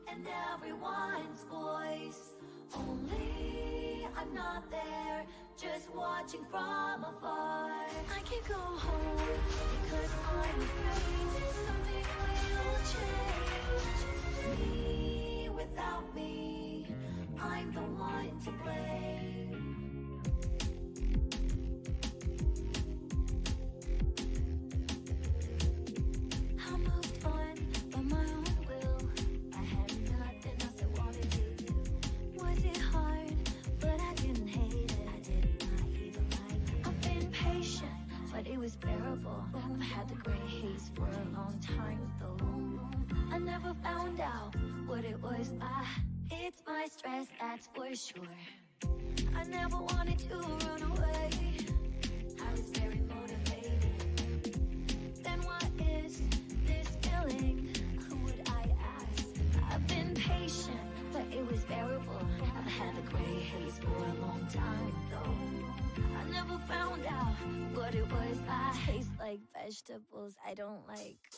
and everyone's voice. Only I'm not there, just watching from afar. I can't go home because I'm afraid something will change. Me without me, I'm the one to blame. I moved on by my own will. I had nothing else I wanted to do. Was it hard? But I didn't hate it. I did not even like it. I've been patient, but it was bearable. I've had the gray haze for a long time though. I never found out what it was. It's my stress, that's for sure. I never wanted to run away. I was very motivated. Then what is this feeling? Who would I ask? I've been patient, but it was bearable. I've had the gray haze for a long time though. I never found out what it was. I taste like vegetables I don't like.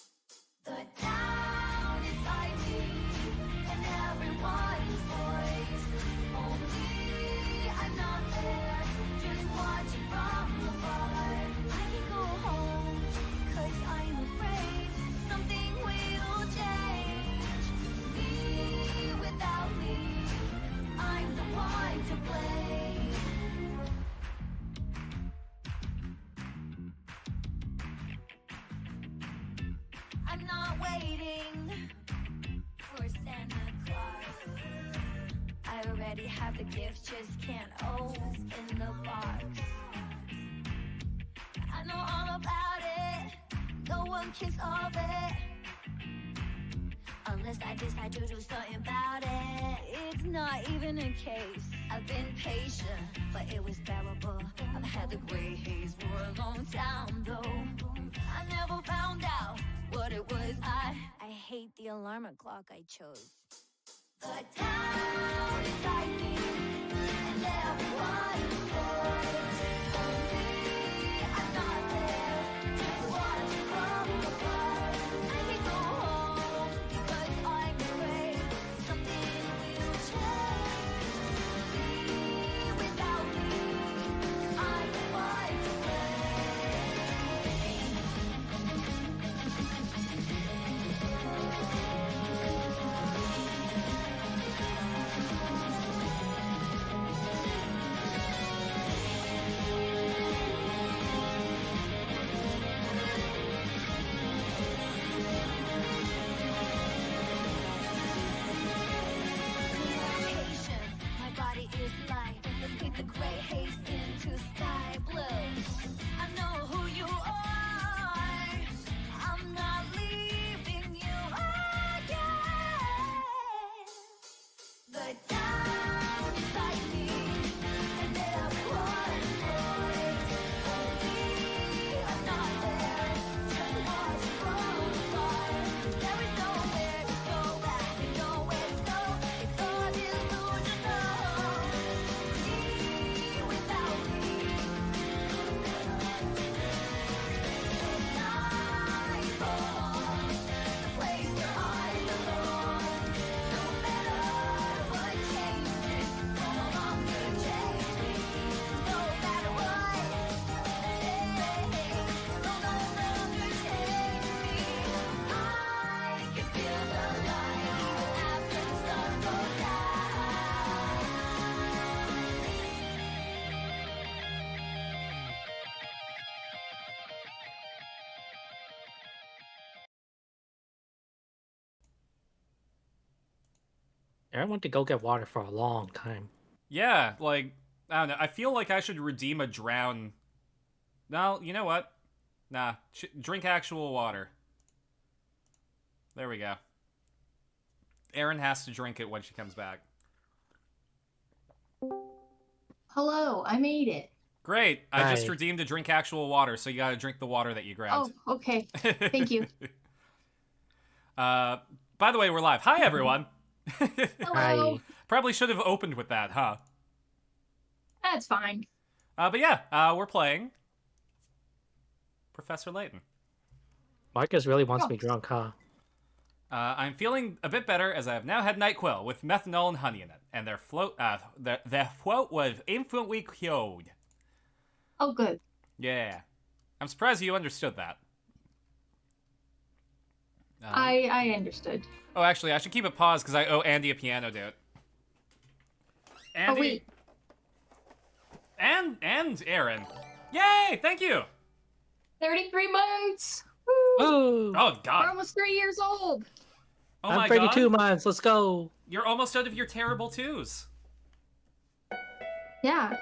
The town inside me and everyone's voice. Only I'm not there, just watching from afar. I can go home, cause I'm afraid something will change. Me without me, I'm the one to blame. I'm not waiting for Santa Claus. I already have the gift, just can't open the box. I know all about it, no one can solve it unless I decide to do something about it. It's not even a case. I've been patient, but it was bearable. I've had the gray haze for a long time though. I never found out what it was. I hate the alarm clock I chose. The town inside me and everyone's voice. Only I'm not there, just watching from afar. I can go home because I'm afraid something will change. Me without me, I'm the one to patience, my body is light. Let's paint the gray haze into sky blue. I know who you are. I'm not leaving you again. The town inside me and everyone's voice. Only I'm not there, just watch from afar. There is nowhere to go back and nowhere to go. It's all delusional. Me without me. I belong, the place where I belong. No matter what changes, no longer change me. No matter what, no longer change me. I can feel the light after the sun goes down. I went to go get water for a long time. Yeah, like, I don't know. I feel like I should redeem a drown. No, you know what? Nah, drink actual water. There we go. Erin has to drink it when she comes back. Hello, I made it. Great. I just Hi. redeemed a drink actual water, so you gotta drink the water that you grabbed. Oh, okay. Thank you. By the way, we're live. Hi, everyone. Hello. Hi. Probably should have opened with that, huh? That's fine. But yeah, we're playing Professor Layton. Marcus really wants Oh. me drunk, huh? I'm feeling a bit better as I have now had NyQuil with methanol and honey in it, and their float was instantly cured. Oh, good. Yeah. I'm surprised you understood that. I understood. Oh, actually, I should keep it paused because I owe Andy a piano, dude. Andy. Oh, wait. And Aaron. Yay! Thank you! 33 months! Woo! Oh, Oh, We're God. almost 3 years old! Oh, I'm my 32 God. months. Let's go. You're almost out of your terrible twos. Yeah.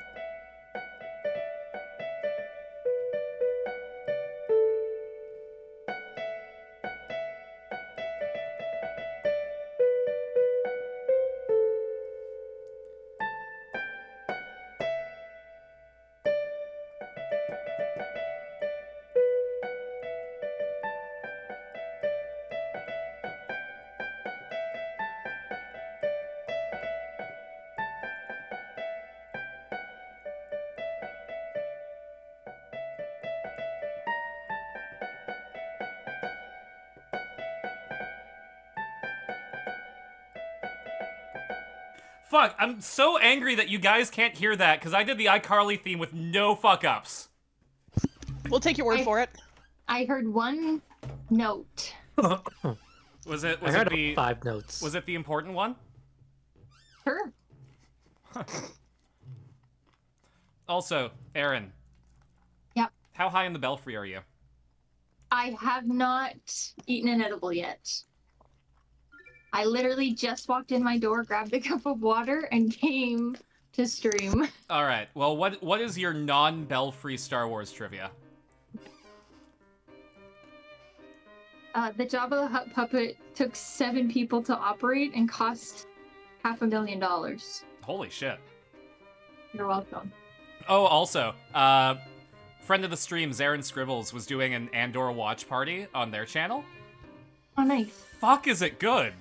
Fuck, I'm so angry that you guys can't hear that because I did the iCarly theme with no fuck-ups. We'll take your word for it. I heard one note. Was it I heard the 5 notes. was it the important one? Sure. Also, Aaron. Yep. How high in the belfry are you? I have not eaten an edible yet. I literally just walked in my door, grabbed a cup of water, and came to stream. All right. Well, what is your non-belfry Star Wars trivia? The Jabba the Hutt puppet took 7 people to operate and cost $500,000. Holy shit. You're welcome. Oh, also, friend of the stream, Zarin Scribbles, was doing an Andor watch party on their channel. Oh, nice. Fuck, is it good?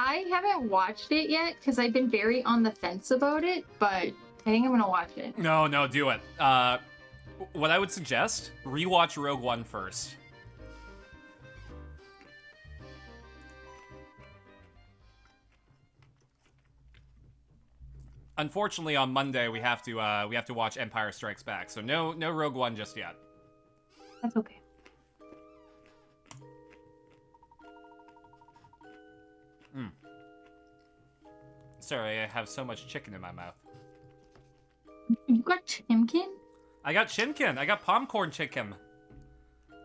I haven't watched it yet because I've been very on the fence about it, but I think I'm gonna watch it. No, do it. What I would suggest, rewatch Rogue One first. Unfortunately, on Monday we have to watch Empire Strikes Back, so no Rogue One just yet. That's okay. Sorry, I have so much chicken in my mouth. You got chimkin? I got chimkin. I got popcorn chicken.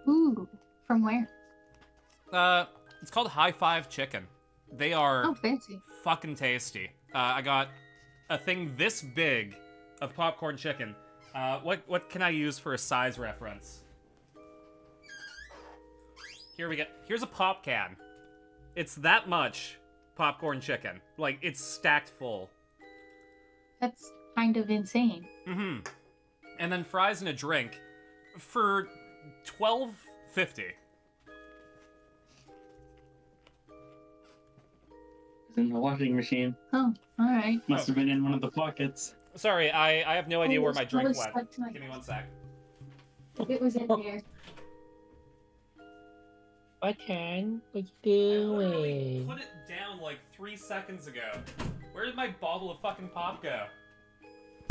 Ooh, from where? It's called High Five Chicken. They are Oh, fancy. fucking tasty. I got a thing this big of popcorn chicken. What can I use for a size reference? Here we go. Here's a pop can. It's that much popcorn chicken. Like, it's stacked full. That's kind of insane. Mm-hmm. And then fries and a drink for $12.50. In the washing machine. Oh, all right. Must have been in one of the pockets. Sorry, I have no idea where my drink was went. stuck to my- Give me 1 sec. It was in here. Button, what I you literally doing? put it down like 3 seconds ago. Where did my bottle of fucking pop go?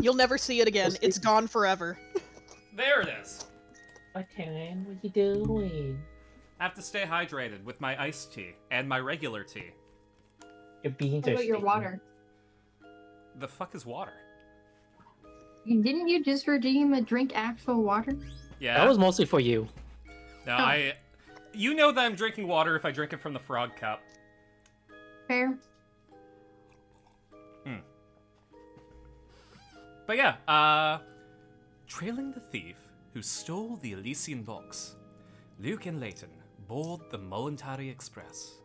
You'll never see it again. It's gone forever. There it is. Button, what you doing? I have to stay hydrated with my iced tea and my regular tea. Your beans What are about your stinking. water? The fuck is water? Didn't you just redeem a drink actual water? Yeah. That was mostly for you. No, Oh. You know that I'm drinking water if I drink it from the frog cup. Fair. But yeah, trailing the thief who stole the Elysian box, Luke and Leighton board the Molentari Express.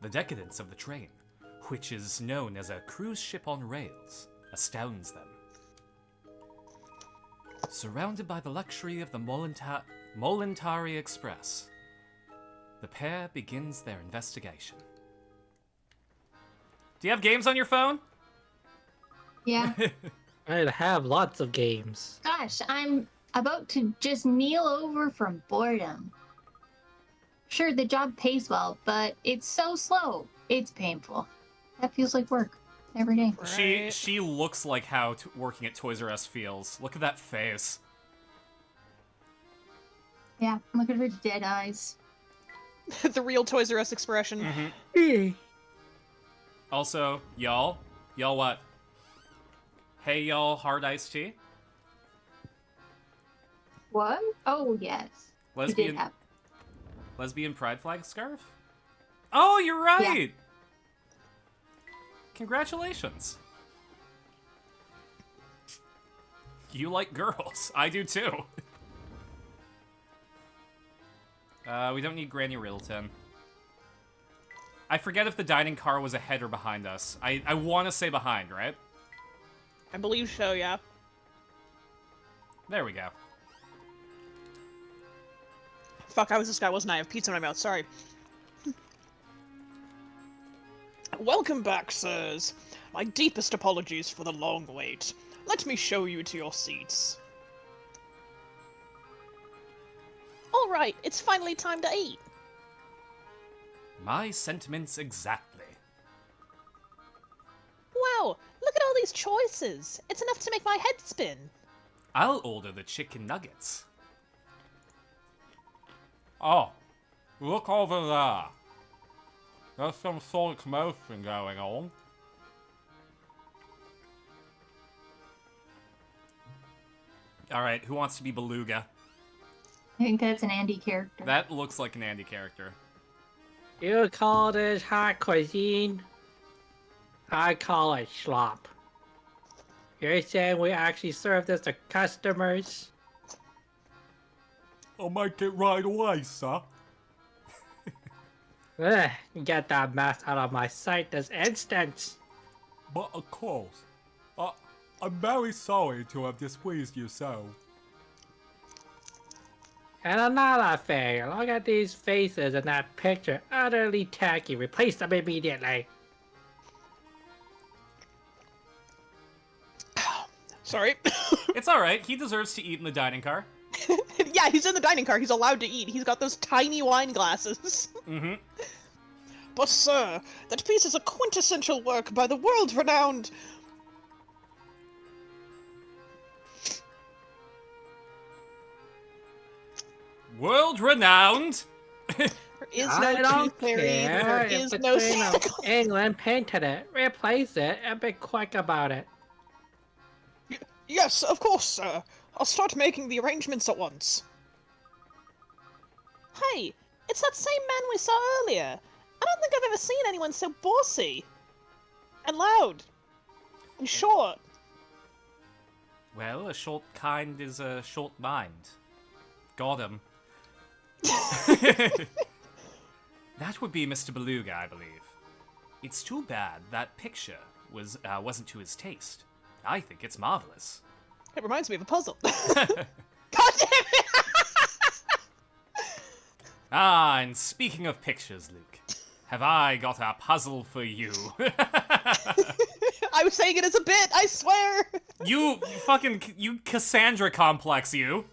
The decadence of the train, which is known as a cruise ship on rails, astounds them. Surrounded by the luxury of the Molentari Express, the pair begins their investigation. Do you have games on your phone? Yeah. I have lots of games. Gosh, I'm about to just kneel over from boredom. Sure, the job pays well, but it's so slow. It's painful. That feels like work every day. Right. She looks like how working at Toys R Us feels. Look at that face. Yeah, look at her dead eyes. The real Toys R Us expression. Also, y'all what? Hey y'all, hard iced tea. What? Oh, yes. You did have. Lesbian pride flag scarf? Oh, you're right! Congratulations. You like girls. I do too. We don't need Granny Riddleton. I forget if the dining car was ahead or behind us. I want to say behind, right? I believe so, yeah. There we go. Fuck, I was this guy, wasn't I? I have pizza in my mouth, sorry. Welcome back, sirs. My deepest apologies for the long wait. Let me show you to your seats. Alright, it's finally time to eat. My sentiments exactly. Wow, look at all these choices. It's enough to make my head spin. I'll order the chicken nuggets. Oh, look over there. There's some sort of commotion going on. Alright, who wants to be Beluga? I think that's an Andy character. That looks like an Andy character. You call this hot cuisine? I call it slop. You're saying we actually serve this to customers? I'll make it right away, sir. Ugh, get that mess out of my sight this instant. But of course, I'm very sorry to have displeased you so. And another thing, look at these faces in that picture. Utterly tacky. Replace them immediately. Sorry. It's alright, he deserves to eat in the dining car. Yeah, he's in the dining car. He's allowed to eat. He's got those tiny wine glasses. Mm-hmm. But sir, that piece is a quintessential work by the world-renowned... World-renowned! There is I no don't tooth fairy, care there if is the no Queen Santa of Claus. England painted it. Replace it and be quick about it. Yes, of course, sir. I'll start making the arrangements at once. Hey, it's that same man we saw earlier. I don't think I've ever seen anyone so bossy. And loud. And short. Well, a short kind is a short mind. Got him. That would be Mr. Beluga, I believe. It's too bad that picture wasn't to his taste. I think it's marvelous. It reminds me of a puzzle. God damn it! Ah, and speaking of pictures, Luke, have I got a puzzle for you? I was saying it as a bit, I swear! you Cassandra complex, you.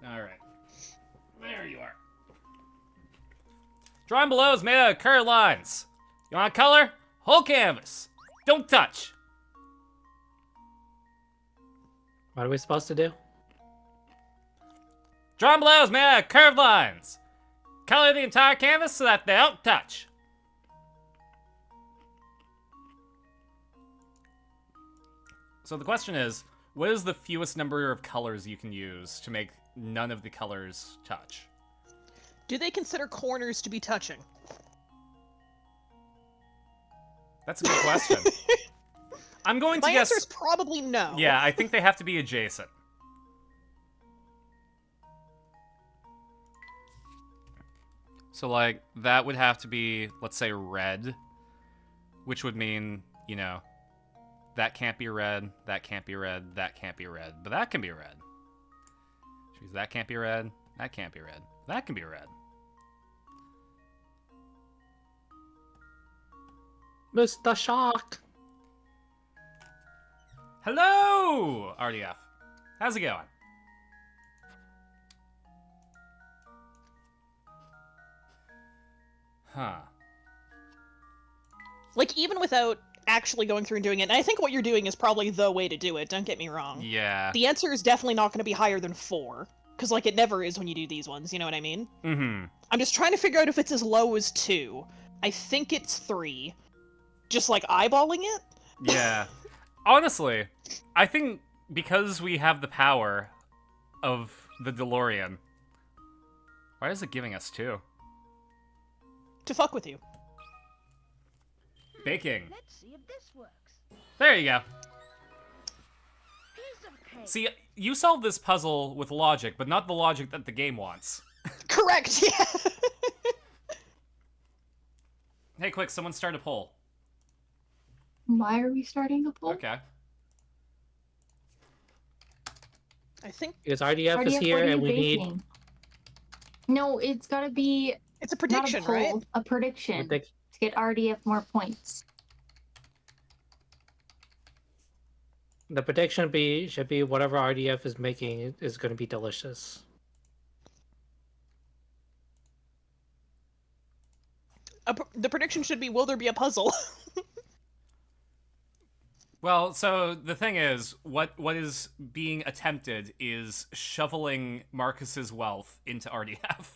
Alright. There you are. Drawing below is made out of curved lines. You want color? Whole canvas. Don't touch. What are we supposed to do? Drawing below is made out of curved lines. Color the entire canvas so that they don't touch. So the question is, what is the fewest number of colors you can use to make none of the colors touch? Do they consider corners to be touching? That's a good question. I'm going to My guess... answer is probably no. Yeah, I think they have to be adjacent. So, like, that would have to be, let's say, red. Which would mean, you know, that can't be red, that can't be red, that can't be red. But that can be red. Which means that can't be red, that can't be red. That can be red. Mr. Shark. Hello, RDF. How's it going? Huh. Like, even without actually going through and doing it, and I think what you're doing is probably the way to do it, don't get me wrong. Yeah. The answer is definitely not going to be higher than 4. Because, like, it never is when you do these ones, you know what I mean? Mm-hmm. I'm just trying to figure out if it's as low as 2. I think it's 3. Just, like, eyeballing it? Yeah. Honestly, I think because we have the power of the DeLorean, why is it giving us 2? To fuck with you. Baking. Let's see if this works. There you go. Piece of cake. See, you solved this puzzle with logic, but not the logic that the game wants. Correct, yeah. Hey, quick, someone start a poll. Why are we starting a poll? Okay. I think Because RDF is RDF, here what are you and we need baking? No, it's gotta be it's a not prediction, a poll, right? a prediction predict- to get RDF more points. the prediction should be whatever RDF is making is going to be delicious. The prediction should be, will there be a puzzle? Well, so the thing is, what is being attempted is shoveling Marcus's wealth into RDF.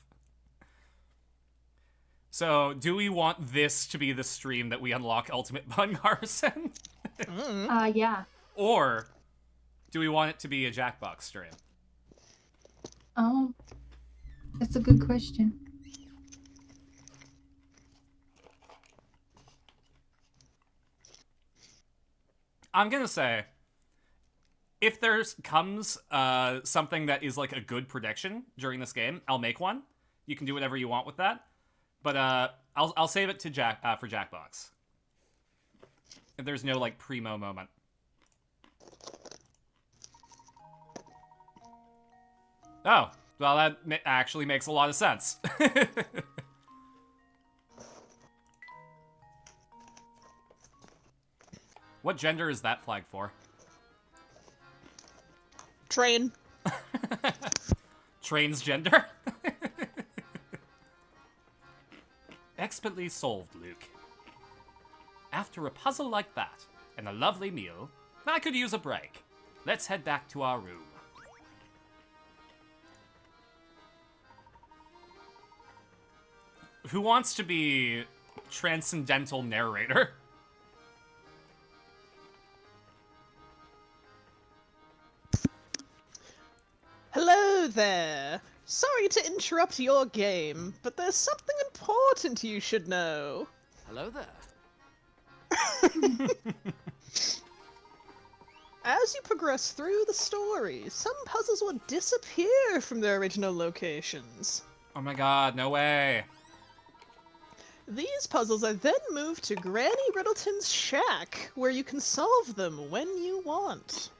So, do we want this to be the stream that we unlock Ultimate Bun Garrison? Yeah. Or do we want it to be a Jackbox stream? Oh, that's a good question. I'm gonna say, if there comes something that is like a good prediction during this game, I'll make one. You can do whatever you want with that, but I'll save it to for Jackbox. If there's no like primo moment. Oh, well that actually makes a lot of sense. What gender is that flag for? Train. Transgender? Expertly solved, Luke. After a puzzle like that, and a lovely meal, I could use a break. Let's head back to our room. Who wants to be transcendental narrator? Hello there. Sorry to interrupt your game, but there's something important you should know. Hello there. As you progress through the story, some puzzles will disappear from their original locations. Oh my god, no way. These puzzles are then moved to Granny Riddleton's shack, where you can solve them when you want.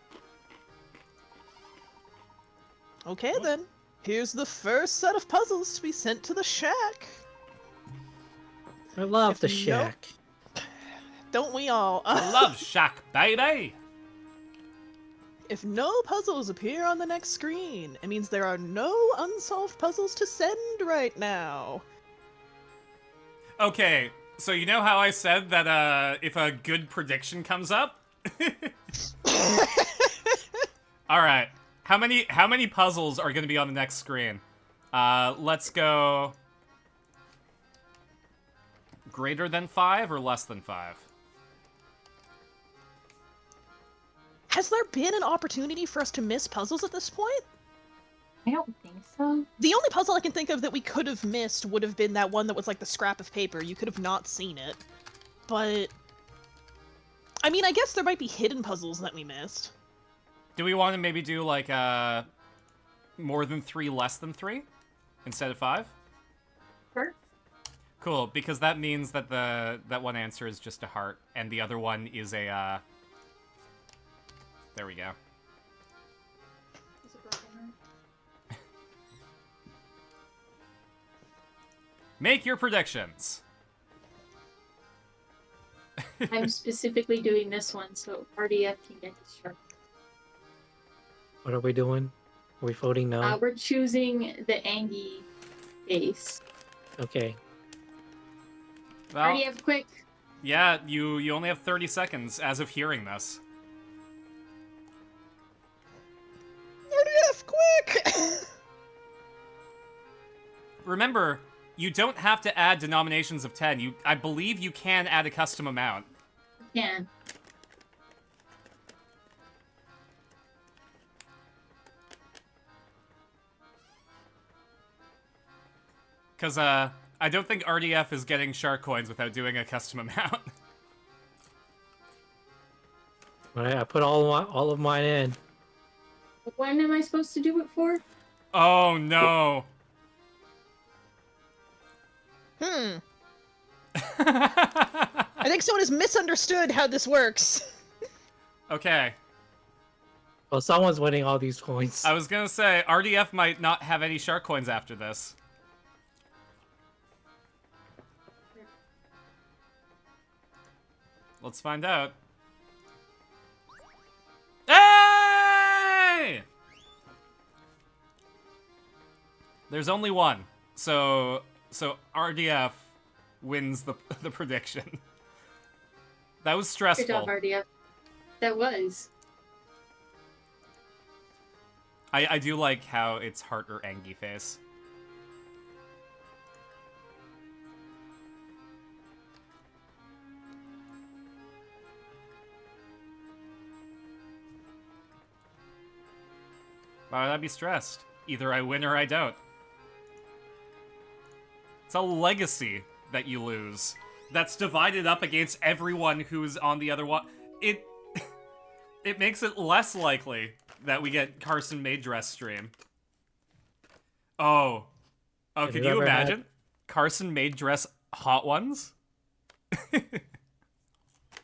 Okay then, here's the first set of puzzles to be sent to the shack. I love If the no- shack. Don't we all? I love Shack, baby! If no puzzles appear on the next screen, it means there are no unsolved puzzles to send right now. Okay, so you know how I said that if a good prediction comes up? Alright. How many puzzles are gonna be on the next screen? Let's go greater than 5 or less than 5? Has there been an opportunity for us to miss puzzles at this point? I don't think so. The only puzzle I can think of that we could have missed would have been that one that was like the scrap of paper. You could have not seen it. But I mean, I guess there might be hidden puzzles that we missed. Do we want to maybe do like more than 3, less than 3 instead of 5? Sure. Cool, because that means that that one answer is just a heart, and the other one is a there we go. Make your predictions. I'm specifically doing this one so RDF can get distracted. What are we doing? Are we voting no? We're choosing the Angie base. Okay. Well, Already have quick. yeah, you only have 30 seconds as of hearing this. RDF, quick! Remember, you don't have to add denominations of 10. I believe you can add a custom amount. Yeah. Because, I don't think RDF is getting shark coins without doing a custom amount. Alright, I put all of mine in. When am I supposed to do it for? Oh, no. I think someone has misunderstood how this works. Okay. Well, someone's winning all these coins. I was gonna say, RDF might not have any shark coins after this. Let's find out. Hey! There's only one, so RDF wins the prediction. That was stressful. Good job, RDF. That was. I do like how it's heart or Angie face. Why would I be stressed? Either I win or I don't. It's a legacy that you lose. That's divided up against everyone who's on the other one. It makes it less likely that we get Carson Maydress stream. Oh. Oh, Have could you you ever imagine? Carson Maydress Hot Ones?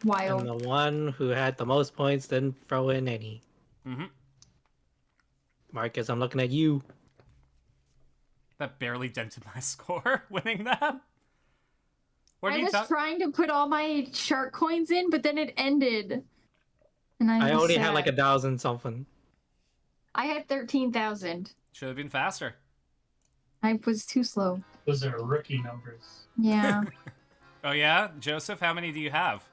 Wild. And the one who had the most points didn't throw in any. Mm-hmm. Marcus, I'm looking at you. That barely dented my score, winning that. What are I you was talking? trying to put all my shark coins in, but then it ended. And I was only had sad. like 1,000 something. I had 13,000. Should have been faster. I was too slow. Those are rookie numbers. Yeah. Oh yeah? Joseph, how many do you have?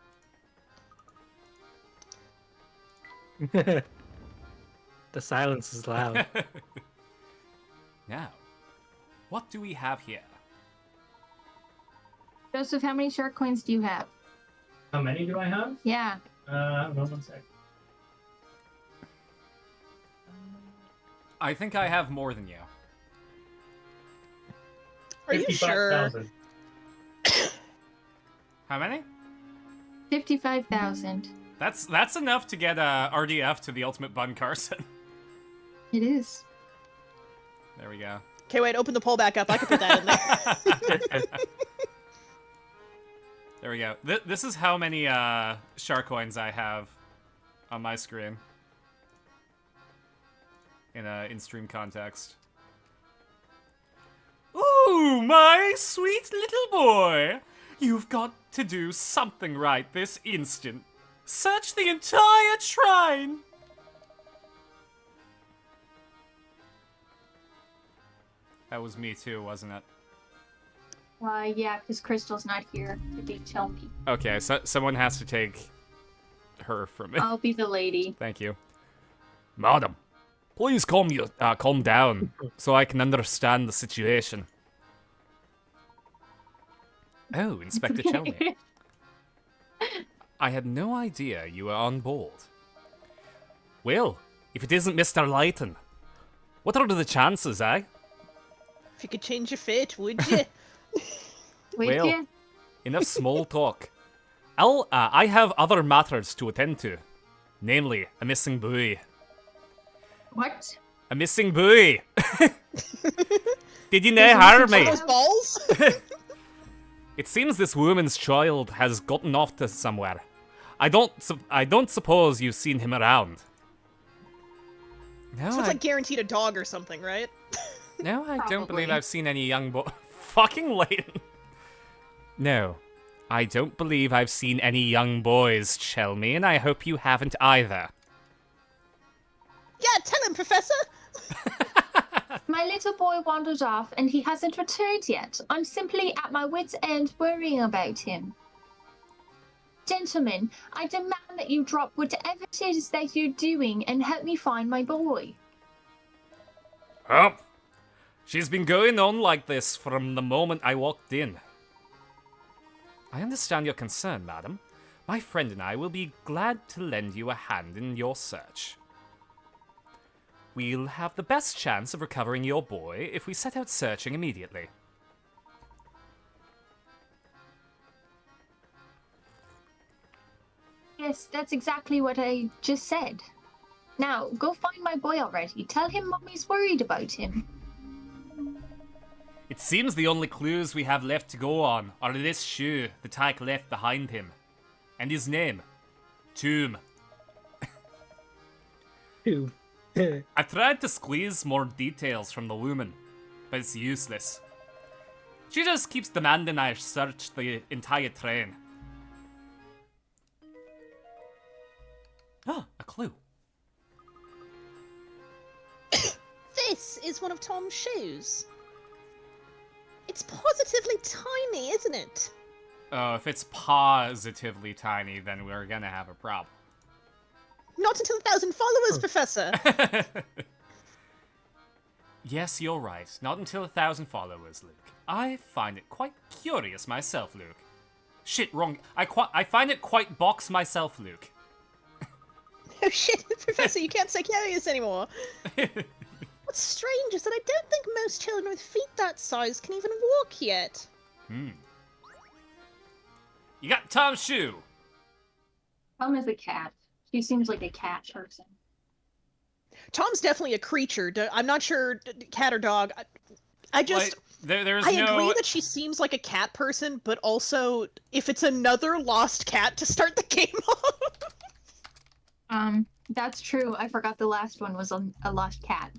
The silence is loud. Now, what do we have here? Joseph, how many shark coins do you have? How many do I have? Yeah. One sec. I think I have more than you. Are you sure? 55,000. How many? 55,000. That's enough to get RDF to the ultimate bun, Carson. It is. There we go. Okay, wait, open the poll back up. I can put that in there. There we go. This is how many shark coins I have on my screen in in-stream context. Ooh, my sweet little boy! You've got to do something right this instant. Search the entire shrine! That was me too, wasn't it? Yeah, because Crystal's not here to be tell me. Okay, so someone has to take her from me. I'll be the lady. Thank you. Madam, please calm down so I can understand the situation. Oh, Inspector Chelney. I had no idea you were on board. Well, if it isn't Mr. Lighton, what are the chances, eh? If you could change your fate, would you? Wait, Well- yeah. Enough small talk. I have other matters to attend to. Namely, a missing buoy. What? A missing buoy! Did you know her, Those mate? balls? It seems this woman's child has gotten off to somewhere. I don't suppose you've seen him around. No, Sounds like guaranteed a dog or something, right? no, I don't believe Probably. I've seen any young boy. Fucking Layton. No, I don't believe I've seen any young boys, Chelmy, and I hope you haven't either. Yeah, tell him, Professor! My little boy wandered off and he hasn't returned yet. I'm simply at my wit's end worrying about him. Gentlemen, I demand that you drop whatever it is that you're doing and help me find my boy. Oh, she's been going on like this from the moment I walked in. I understand your concern, madam. My friend and I will be glad to lend you a hand in your search. We'll have the best chance of recovering your boy if we set out searching immediately. Yes, that's exactly what I just said. Now, go find my boy already. Tell him Mommy's worried about him. It seems the only clues we have left to go on are this shoe the Tyke left behind him, and his name, Tomb. Who? I tried to squeeze more details from the woman, but it's useless. She just keeps demanding I search the entire train. Ah, a clue. This is one of Tom's shoes. It's positively tiny, isn't it? Oh, if it's positively tiny, then we're gonna have a problem. Not until 1,000 followers, Professor! Yes, you're right. Not until 1,000 followers, Luke. I find it quite curious myself, Luke. Shit, wrong. I find it quite box myself, Luke. Oh shit, Professor, you can't say curious anymore. What's strange is that I don't think most children with feet that size can even walk yet. You got Tom's shoe. Tom is a cat. She seems like a cat person. Tom's definitely a creature. I'm not sure cat or dog. I just... Like, there's I no... agree that she seems like a cat person, but also, if it's another lost cat to start the game off... That's true. I forgot the last one was a lost cat.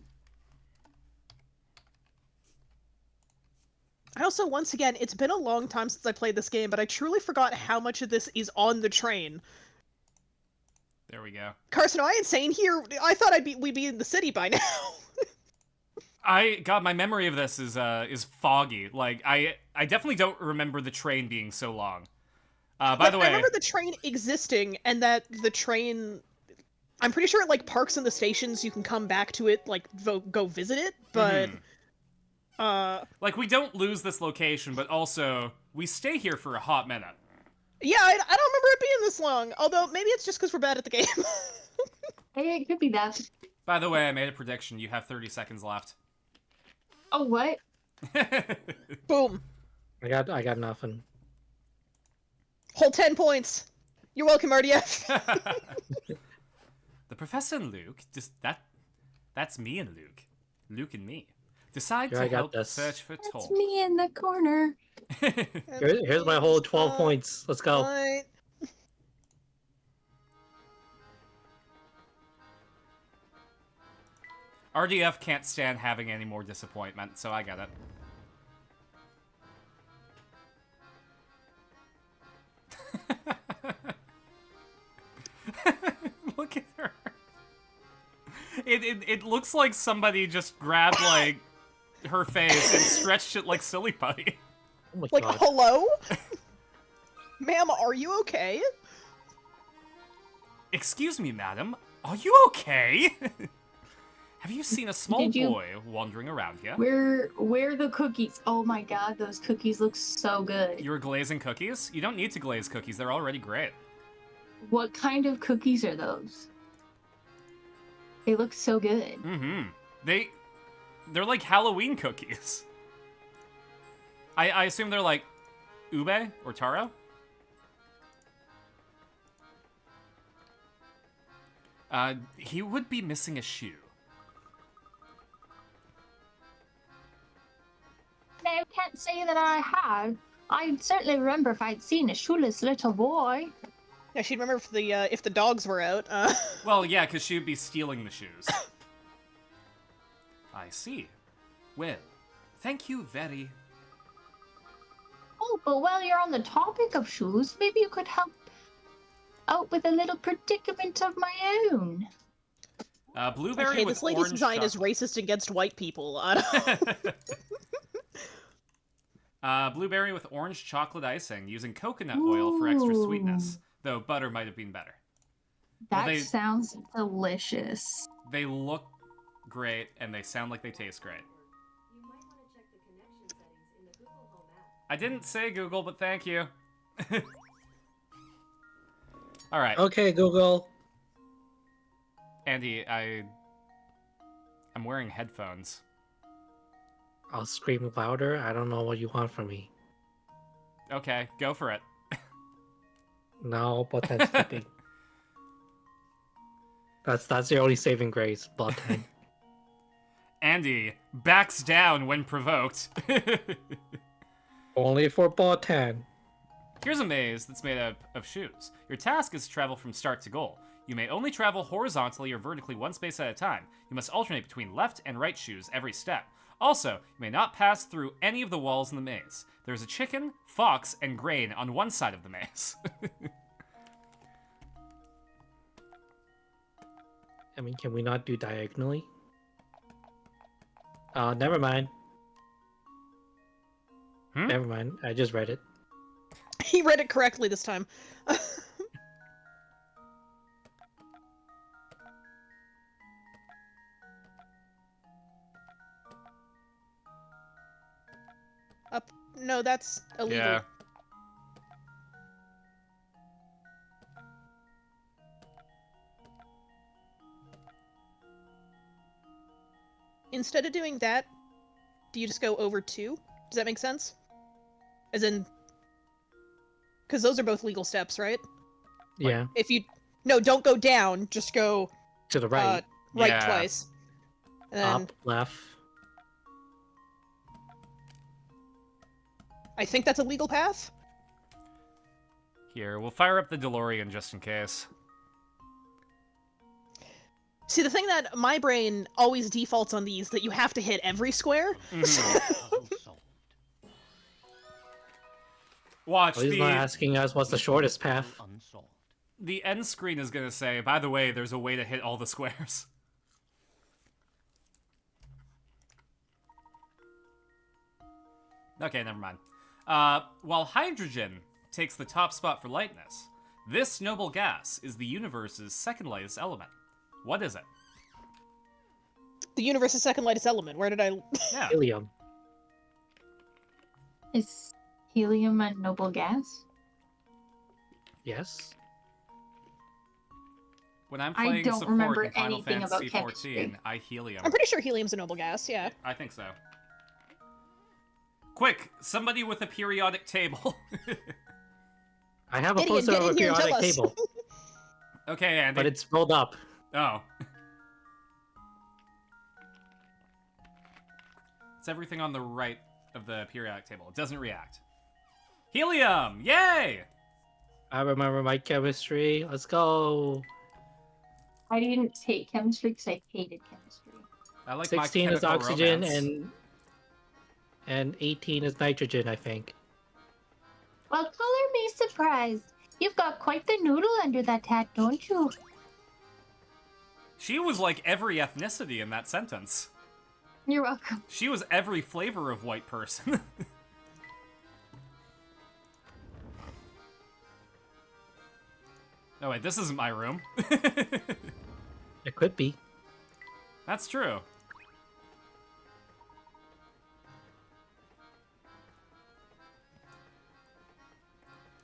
I also, once again, it's been a long time since I played this game, but I truly forgot how much of this is on the train. There we go. Carson, am I insane here? I thought we'd be in the city by now. God, my memory of this is foggy. Like, I definitely don't remember the train being so long. By the way... I remember the train existing, and that the train... I'm pretty sure it, like, parks in the stations, you can come back to it, like, go visit it, but... Like, we don't lose this location, but also, we stay here for a hot minute. Yeah, I don't remember it being this long, although maybe it's just because we're bad at the game. Hey, it could be that. By the way, I made a prediction. You have 30 seconds left. Oh, what? Boom. I got nothing. Whole 10 points. You're welcome, RDF. The Professor and Luke, that's me and Luke. Luke and me. Decide Here, I to got help this. search for That's Tom. me in the corner. Here's my whole 12 points. Let's go. Right. RDF can't stand having any more disappointment, so I get it. Look at her. It looks like somebody just grabbed, like, her face and stretched it like Silly Putty. Oh my Like, God. hello? Ma'am, are you okay? Excuse me, madam. Are you okay? Have you seen a small Did you- boy wandering around here? Where are the cookies? Oh my god, those cookies look so good. You were glazing cookies? You don't need to glaze cookies. They're already great. What kind of cookies are those? They look so good. Mm-hmm. They're like Halloween cookies. I assume they're like ube or taro? He would be missing a shoe. I can't say that I have. I'd certainly remember if I'd seen a shoeless little boy. Yeah, she'd remember if the dogs were out. Well, yeah, because she would be stealing the shoes. I see. Well, thank you very... Oh, but while you're on the topic of shoes, maybe you could help out with a little predicament of my own. Blueberry Okay, with this lady's orange design is chocolate. racist against white people. Blueberry with orange chocolate icing using coconut oil for extra sweetness. Ooh. Though butter might have been better. That Well, sounds delicious. They look great and they sound like they taste great. I didn't say Google, but thank you. All right, Okay, Google. Andy, I'm wearing headphones. I'll scream louder. I don't know what you want from me. Okay, go for it. No, blood tank skipping. That's the only saving grace, blood tank. Andy backs down when provoked. Only for blood tank. Here's a maze that's made up of shoes. Your task is to travel from start to goal. You may only travel horizontally or vertically one space at a time. You must alternate between left and right shoes every step. Also, you may not pass through any of the walls in the maze. There's a chicken, fox, and grain on one side of the maze. I mean, can we not do diagonally? Never mind. Hmm? Never mind. I just read it. He read it correctly this time. Up. No, that's illegal. Yeah. Instead of doing that, do you just go over 2? Does that make sense? As in... Because those are both legal steps, right? Yeah. If you... No, don't go down, just go To the right. right Yeah. twice. And then Up, left. I think that's a legal path. Here, we'll fire up the DeLorean just in case. See, the thing that my brain always defaults on these, that you have to hit every square. Watch, Oh, he's not asking us what's the shortest path. the end screen is gonna say, by the way, there's a way to hit all the squares. Okay, never mind. While hydrogen takes the top spot for lightness, this noble gas is the universe's second lightest element. What is it? The universe's second lightest element. Where did I... Yeah. Helium. Is helium a noble gas? Yes. When I'm I playing don't support remember in Final anything about Fantasy chemistry. 14, I helium. I'm pretty sure helium's a noble gas, yeah. I think so. Quick, somebody with a periodic table. I have a Gideon, poster get of a in here and tell periodic us. table, Okay, Andy. but it's rolled up. Oh. It's everything on the right of the periodic table. It doesn't react. Helium! Yay! I remember my chemistry. Let's go. I didn't take chemistry because I hated chemistry. I like 16 my is chemical oxygen romance. and 18 is nitrogen, I think. Well, color me surprised. You've got quite the noodle under that hat, don't you? She was like every ethnicity in that sentence. You're welcome. She was every flavor of white person. Oh wait, this isn't my room. It could be. That's true.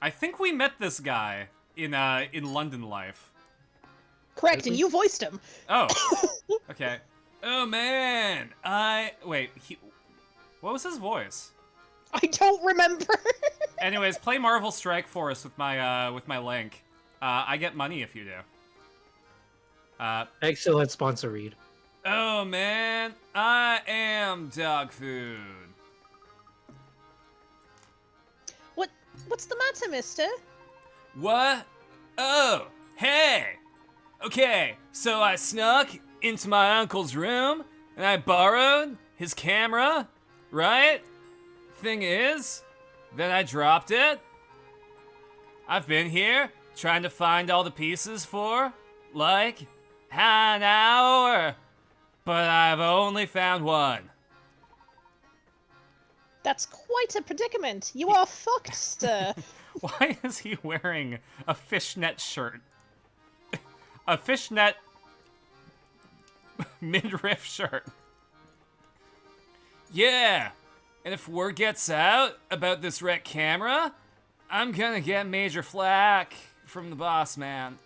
I think we met this guy in London Life. Correct, and you voiced him. Oh. Okay. Oh man. What was his voice? I don't remember. Anyways, play Marvel Strike Force with my link. I get money if you do. Excellent sponsor read. Oh man, I am dog food. What's the matter, mister? What? Oh, hey! Okay, so I snuck into my uncle's room and I borrowed his camera, right? Thing is, then I dropped it. I've been here trying to find all the pieces for, like, An hour! But I've only found one. That's quite a predicament. You are fucked, sir. Why is he wearing a fishnet shirt? A fishnet midriff shirt. Yeah, and if word gets out about this wrecked camera, I'm gonna get major flack from the boss man.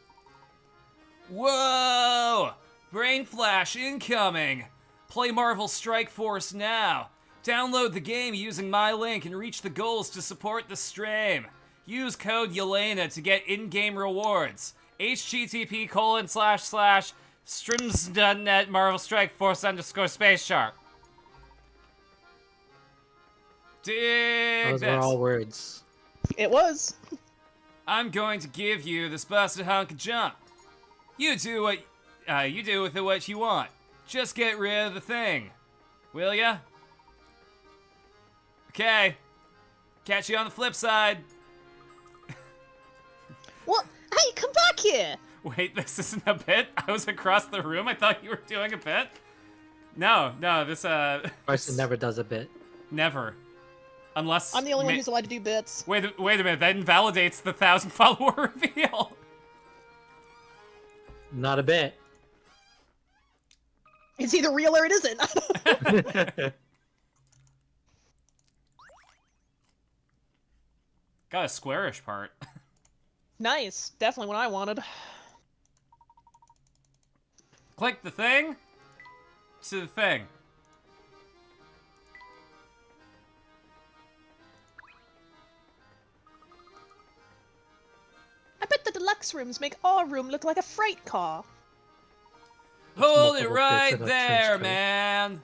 Whoa! Brain flash incoming! Play Marvel Strike Force now. Download the game using my link and reach the goals to support the stream. Use code Yelena to get in-game rewards. http://streams.net Marvel Strike Force _Space Shark. Dig Those this. were all words. It was. I'm going to give you this busted hunk of junk. You do with it what you want. Just get rid of the thing. Will ya? Okay. Catch you on the flip side. What? Hey, come back here! Wait, this isn't a bit? I was across the room. I thought you were doing a bit. No, this Carson never does a bit. never. Unless I'm the only one who's allowed to do bits. Wait a minute, that invalidates the 1,000 follower reveal. Not a bit. It's either real or it isn't. Got a squarish part. Nice. Definitely what I wanted. Click the thing to the thing. I bet the deluxe rooms make our room look like a freight car. Hold it multiple right bits in a there, trench coat. man.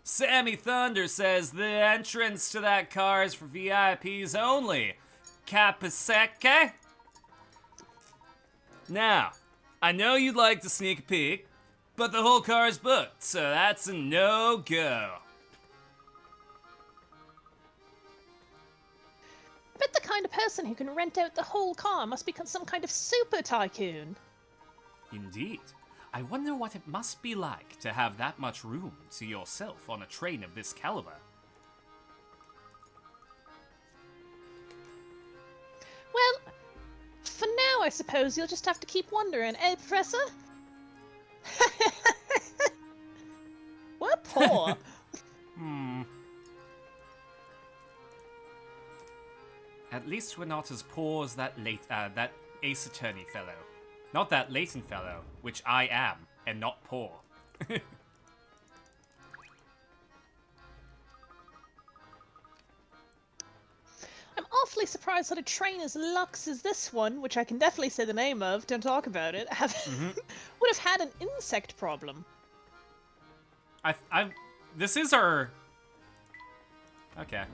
Sammy Thunder says the entrance to that car is for VIPs only. Capiseke? Now, I know you'd like to sneak a peek, but the whole car is booked, so that's a no-go. I bet the kind of person who can rent out the whole car must be some kind of super tycoon. Indeed. I wonder what it must be like to have that much room to yourself on a train of this caliber. Well, for now, I suppose you'll just have to keep wondering, eh, Professor? We're poor. At least we're not as poor as that Ace Attorney fellow. Not that Leighton fellow, which I am, and not poor. I'm awfully surprised that a train as luxe as this one, which I can definitely say the name of, don't talk about it, would have had an insect problem. This is our... Okay.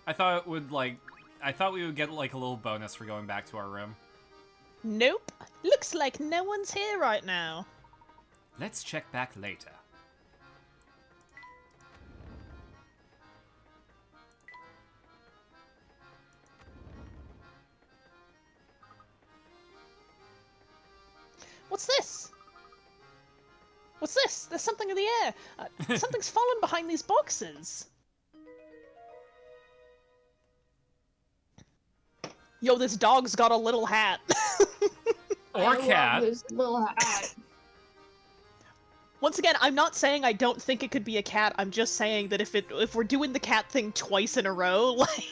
I thought we would get, like, a little bonus for going back to our room. Nope. Looks like no one's here right now. Let's check back later. What's this? What's this? There's something in the air. Something's fallen behind these boxes. Yo, this dog's got a little hat. Or cat. This little hat. Once again, I'm not saying I don't think it could be a cat. I'm just saying that if we're doing the cat thing twice in a row, like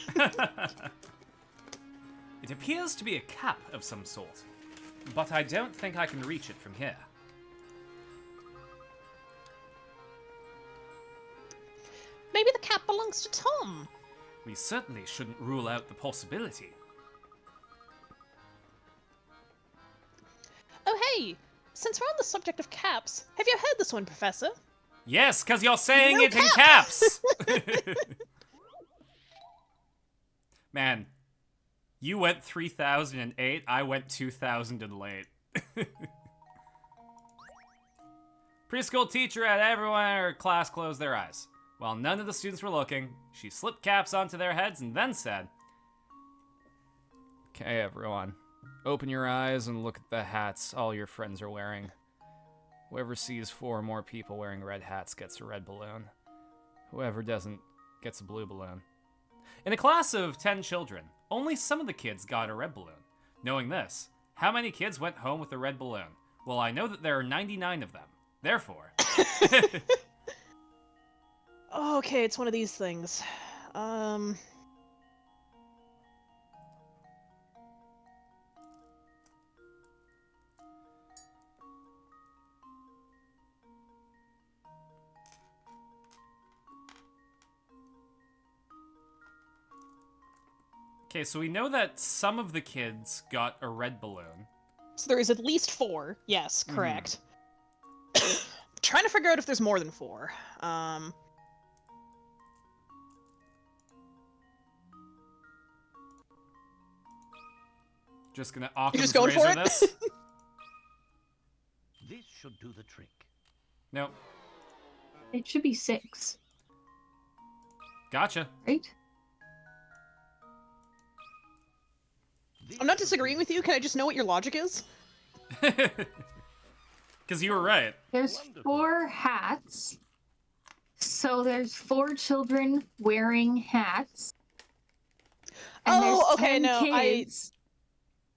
It appears to be a cap of some sort, but I don't think I can reach it from here. maybe the cat belongs to Tom. We certainly shouldn't rule out the possibility. Oh hey, since we're on the subject of caps, have you heard this one, Professor? Yes, because you're saying No it in cap! caps! Man, you went 3008, I went 2000 and late. Preschool teacher had everyone in her class close their eyes. While none of the students were looking, she slipped caps onto their heads and then said, Okay, everyone. Open your eyes and look at the hats all your friends are wearing. Whoever sees 4 or more people wearing red hats gets a red balloon. Whoever doesn't gets a blue balloon. In a class of 10 children, only some of the kids got a red balloon. Knowing this, how many kids went home with a red balloon? Well, I know that there are 99 of them. Therefore... Oh, okay, it's one of these things. Okay, so we know that some of the kids got a red balloon. So there is at least 4. Yes, correct. Trying to figure out if there's more than 4. Just gonna You're Occam's just going for razor it? this. This should do the trick. Nope. It should be 6, Gotcha. right? I'm not disagreeing with you. Can I just know what your logic is? Because you were right. There's Wonderful. 4 hats. So there's 4 children wearing hats. And Oh, there's okay, 10 no, kids.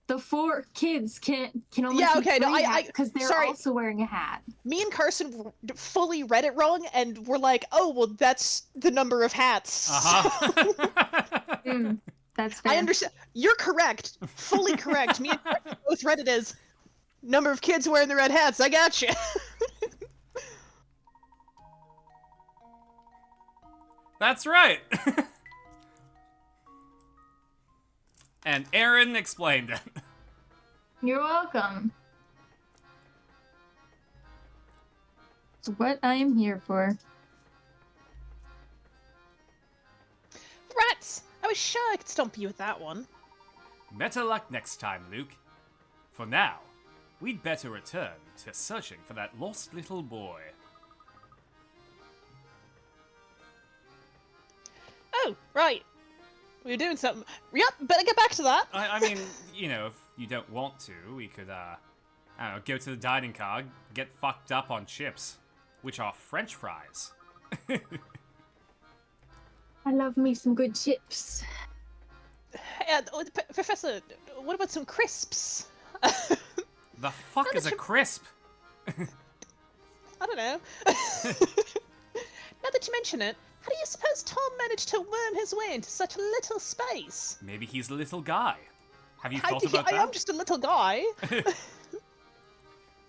The 4 kids can only Yeah, see okay, no, 3 I- because they're sorry. also wearing a hat. Me and Carson fully read it wrong, and we're like, oh, well, that's the number of hats. Uh-huh. That's fair. I understand. You're correct. Fully correct. Me and Carson both read it as number of kids wearing the red hats. I gotcha. That's right. And Aaron explained it. You're welcome. It's what I am here for. Rats! I was sure I could stump you with that one. Better luck next time, Luke. For now, we'd better return to searching for that lost little boy. Oh, right. We were doing something. Yep, better get back to that. I mean, you know, if you don't want to, we could, I don't know, go to the dining car, get fucked up on chips, which are French fries. I love me some good chips. Professor, what about some crisps? The fuck is a crisp? I don't know. Now that you mention it, how do you suppose Tom managed to worm his way into such a little space? Maybe he's a little guy. Have you I thought about I that? am just a little guy.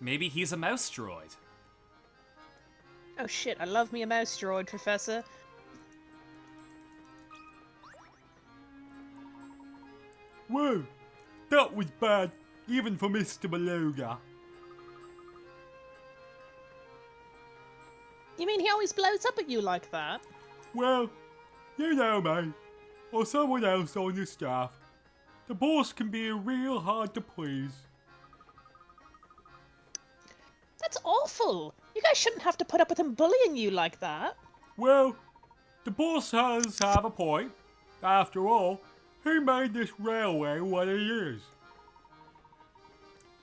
Maybe he's a mouse droid. Oh shit, I love me a mouse droid, Professor. Whoa, that was bad, even for Mr. Beluga. You mean he always blows up at you like that? Well, you know me, or someone else on the staff. The boss can be real hard to please. That's awful. You guys shouldn't have to put up with him bullying you like that. Well, the boss does have a point. After all, he made this railway what it is.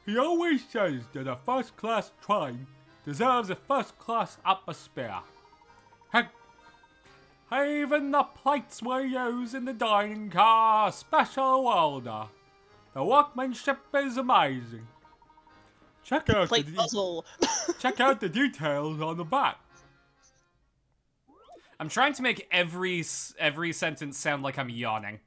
He always says that a first-class train deserves a first-class atmosphere. Heck, even the plates we use in the dining car are special order. The workmanship is amazing. Check out Plate puzzle. Check out the details on the back. I'm trying to make every sentence sound like I'm yawning.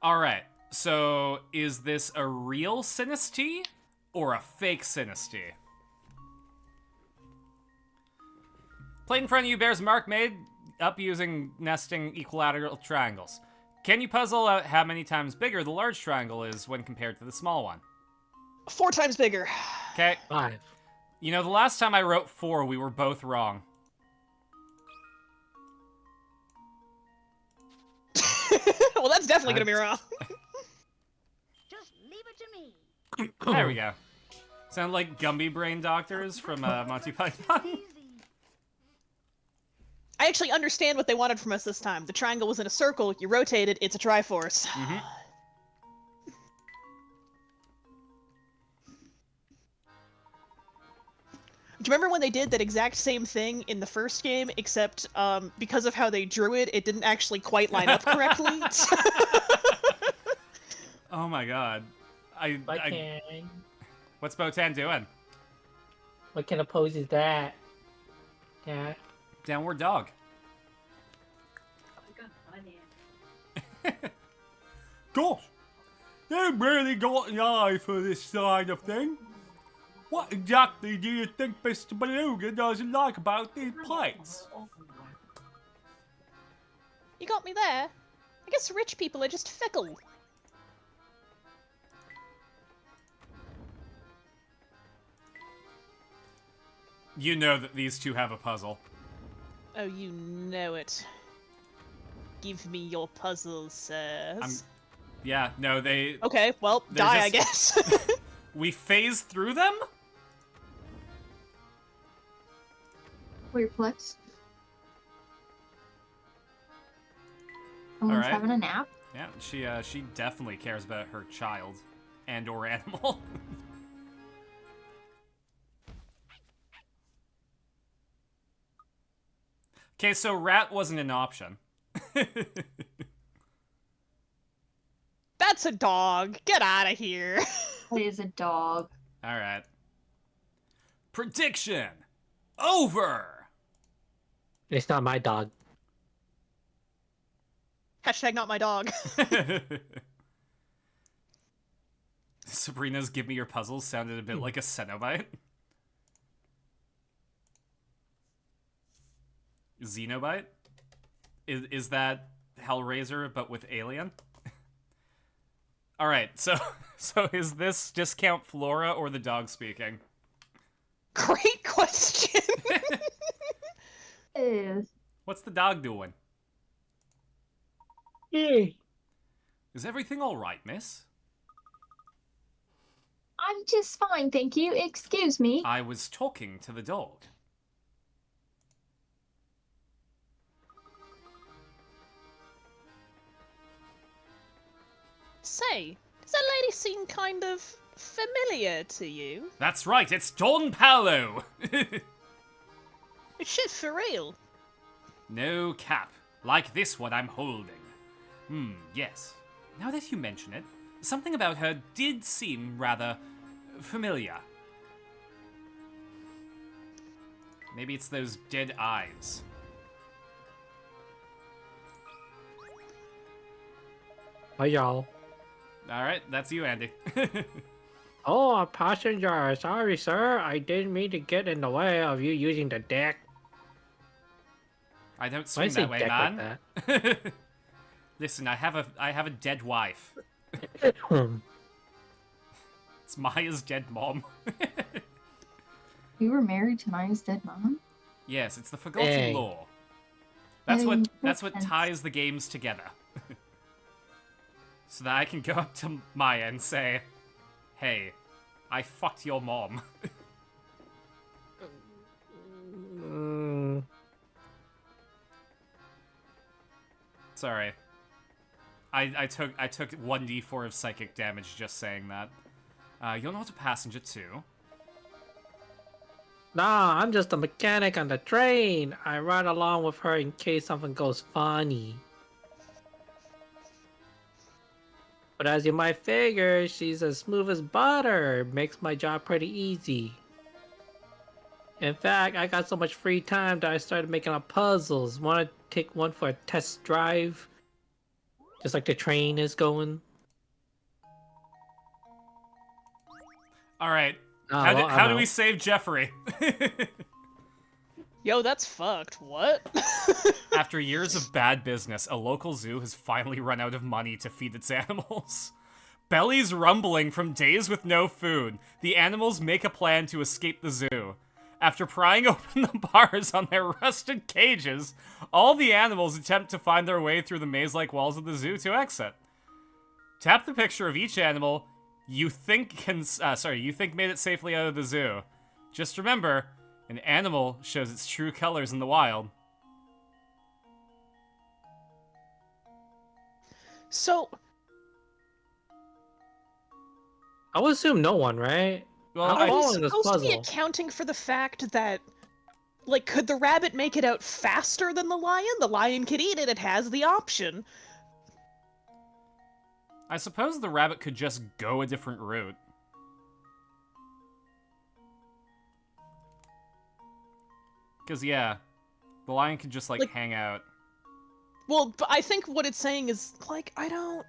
Alright, so is this a real Sinisty or a fake Sinisty? Plate in front of you bears a mark made up using nesting equilateral triangles. Can you puzzle out how many times bigger the large triangle is when compared to the small one? 4 times bigger. Okay. 5. You know, the last time I wrote 4, we were both wrong. Well, that's definitely gonna be wrong. Just leave it to me. There we go. Sound like Gumby brain doctors from Monty Python. Easy. I actually understand what they wanted from us this time. The triangle was in a circle, you rotate it, it's a Triforce. Mm-hmm. Do you remember when they did that exact same thing in the first game, except because of how they drew it, it didn't actually quite line up correctly? Oh my god. What's Botan doing? What kind of pose is that? Yeah. Downward dog. Gosh, you really got an eye for this side of thing. What exactly do you think Mr. Beluga doesn't like about these plates? You got me there. I guess rich people are just fickle. You know that these two have a puzzle. Oh, you know it. Give me your puzzles, sirs. Yeah, no, they... Okay, well, They're die, I just- guess. We phase through them? Weird flex. Someone's Alright. having a nap. Yeah, she definitely cares about her child and or animal. Okay, so rat wasn't an option. That's a dog. Get out of here. It is a dog. All right. Prediction over. It's not my dog. Hashtag not my dog. Sabrina's "Give Me Your Puzzles" sounded a bit like a Cenobite. Xenobite? Is that Hellraiser but with alien? All right, so is this discount Flora or the dog speaking? Great question. Is What's the dog doing? Hey. Is everything all right, miss? I'm just fine, thank you. Excuse me. I was talking to the dog. Say, does that lady seem kind of familiar to you? That's right, it's Don Paolo! Shit, for real. No cap, like this one I'm holding. Yes. Now that you mention it, something about her did seem rather familiar. Maybe it's those dead eyes. Hi, y'all. Alright, that's you, Andy. Oh, a passenger. Sorry, sir. I didn't mean to get in the way of you using the deck. I don't Why swing say that way, deck like man. that? Listen, I have a dead wife. Hmm. It's Maya's dead mom. You were married to Maya's dead mom? Yes, it's the forgotten Hey. law. That's Hey, what makes sense. ties the games together. So that I can go up to Maya and say, "Hey, I fucked your mom." Mm, Sorry. I took 1d4 of psychic damage just saying that. You're not a passenger too. nah, I'm just a mechanic on the train. I ride along with her in case something goes funny. But as you might figure, she's as smooth as butter. Makes my job pretty easy. In fact, I got so much free time that I started making up puzzles. Want to take one for a test drive? Just like the train is going. All right. Oh, How, well, how I'm do we out. save Jeffrey? Yo, that's fucked. What? After years of bad business, a local zoo has finally run out of money to feed its animals. Bellies rumbling from days with no food, the animals make a plan to escape the zoo. After prying open the bars on their rusted cages, all the animals attempt to find their way through the maze-like walls of the zoo to exit. Tap the picture of each animal you think made it safely out of the zoo. Just remember, an animal shows its true colors in the wild. So, I would assume no one, right? Well, I'm are we following this supposed to be puzzle. accounting for the fact that, like, could the rabbit make it out faster than the lion? The lion could eat it, it has the option. I suppose the rabbit could just go a different route. Because, yeah, the lion could just, like, hang out. Well, but I think what it's saying is, like, I don't...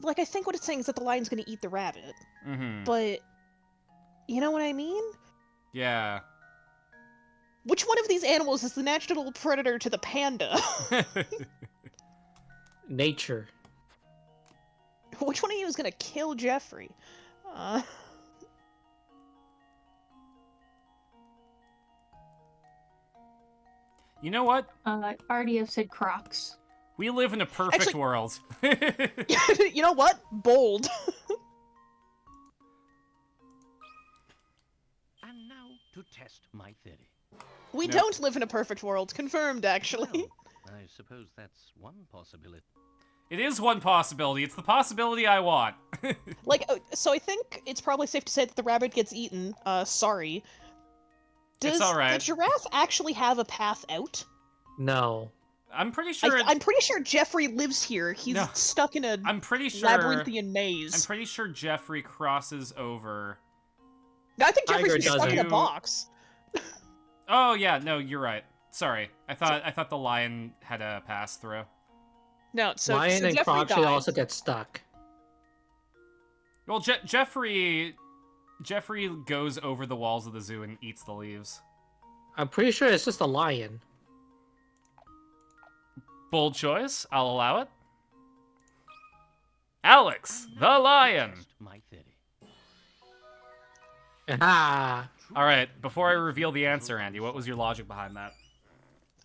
Like, I think what it's saying is that the lion's gonna eat the rabbit. Mm-hmm. But, you know what I mean? Yeah. Which one of these animals is the natural predator to the panda? Nature. Which one of you is gonna kill Jeffrey? You know what? RDF said Crocs. We live in a perfect Actually- world. You know what? Bold. And now to test my theory. We Nope. don't live in a perfect world. Confirmed, actually. Well, I suppose that's one possibility. It is one possibility. It's the possibility I want. Like, so I think it's probably safe to say that the rabbit gets eaten. Sorry. It's Does alright. the giraffe actually have a path out? No. I'm pretty sure. I'm pretty sure Jeffrey lives here. He's No. stuck in a I'm pretty sure. labyrinthian I'm maze. pretty sure Jeffrey crosses over. I think Tiger Jeffrey's just stuck in a doesn't. box. Oh yeah, no, you're right. Sorry, I thought the lion had a pass through. No, so, Lion so and Jeffrey Croc should died. also get stuck. Well, Jeffrey goes over the walls of the zoo and eats the leaves. I'm pretty sure it's just a lion. Bold choice. I'll allow it. Alex, And the now to lion. test my theory. Ah. All right. Before I reveal the answer, Andy, what was your logic behind that?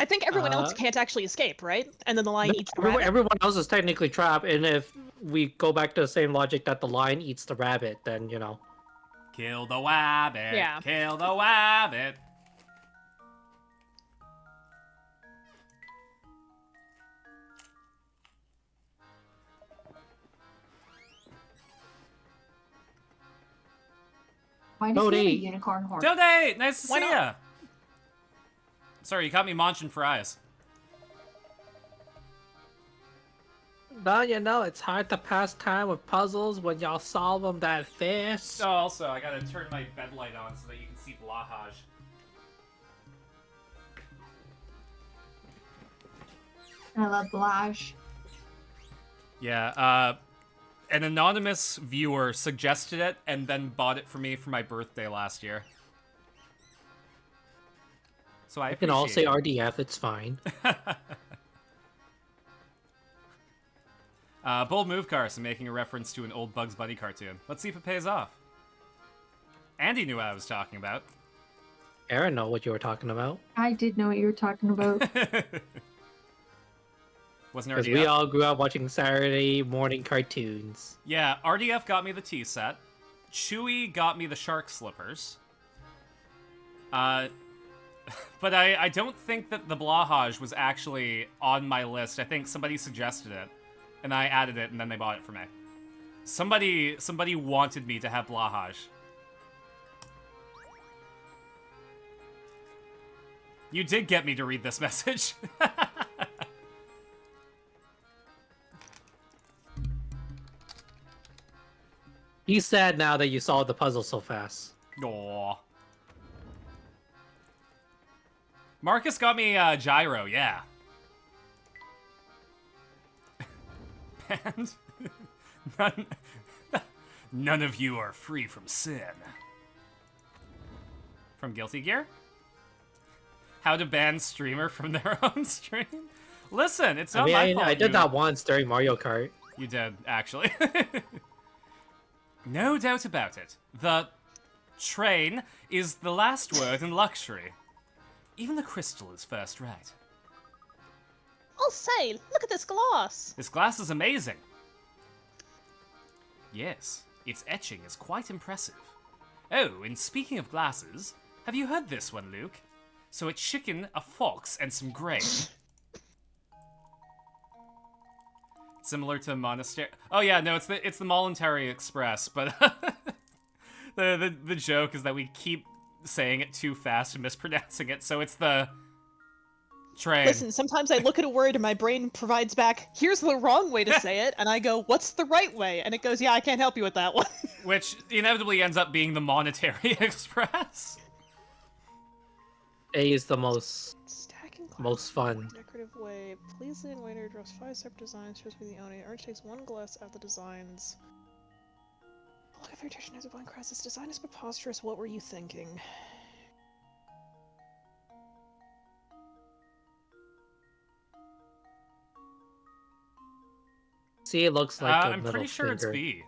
I think everyone else Uh, can't actually escape, right? And then the lion eats the Everyone, rabbit. everyone else is technically trapped, and if we go back to the same logic that the lion eats the rabbit, then, you know. Kill the wabbit. Yeah. Kill the wabbit. Why does he have a Cody. unicorn horn? Donate! Nice to Why see not? ya. Sorry, you caught me munching fries. Well, you know, it's hard to pass time with puzzles when y'all solve them that fast. Oh, also, I gotta turn my bed light on so that you can see Blahaj. I love Blage. Yeah, an anonymous viewer suggested it and then bought it for me for my birthday last year. So I You can all say appreciate RDF, it's fine. it. Bold move, Carson, making a reference to an old Bugs Bunny cartoon. Let's see if it pays off. Andy knew what I was talking about. Aaron know what you were talking about. I did know what you were talking about. Wasn't Because RDF? we all grew up watching Saturday morning cartoons. Yeah, RDF got me the tea set. Chewy got me the shark slippers. But I don't think that the Blahaj was actually on my list. I think somebody suggested it, and I added it, and then they bought it for me. Somebody wanted me to have Blahaj. You did get me to read this message. He's sad now that you solved the puzzle so fast. Aw. Marcus got me Gyro, yeah. And none of you are free from sin. From Guilty Gear? How to ban streamer from their own stream? Listen, it's not my fault. I did that once during Mario Kart. You did, actually. No doubt about it. The train is the last word in luxury. Even the crystal is first right. I'll say, look at this gloss. This glass is amazing. Yes, its etching is quite impressive. Oh, and speaking of glasses, have you heard this one, Luke? So a chicken, a fox, and some grain. Similar to Monastery. Oh yeah, no, it's the Momentary Express, but the joke is that we keep saying it too fast and mispronouncing it, so it's the train. Listen, sometimes I look at a word and my brain provides back, here's the wrong way to say it, and I go, what's the right way? And it goes, yeah, I can't help you with that one. Which inevitably ends up being the Monetary Express. A is the most Stacking fun. decorative way. Please the waiter draws 5 separate designs, shows me the owner. Orange takes 1 glass at the designs. Look at irritation as a blind cross. This design is preposterous. What were you thinking? See, it looks like a I'm middle pretty sure it's finger. B.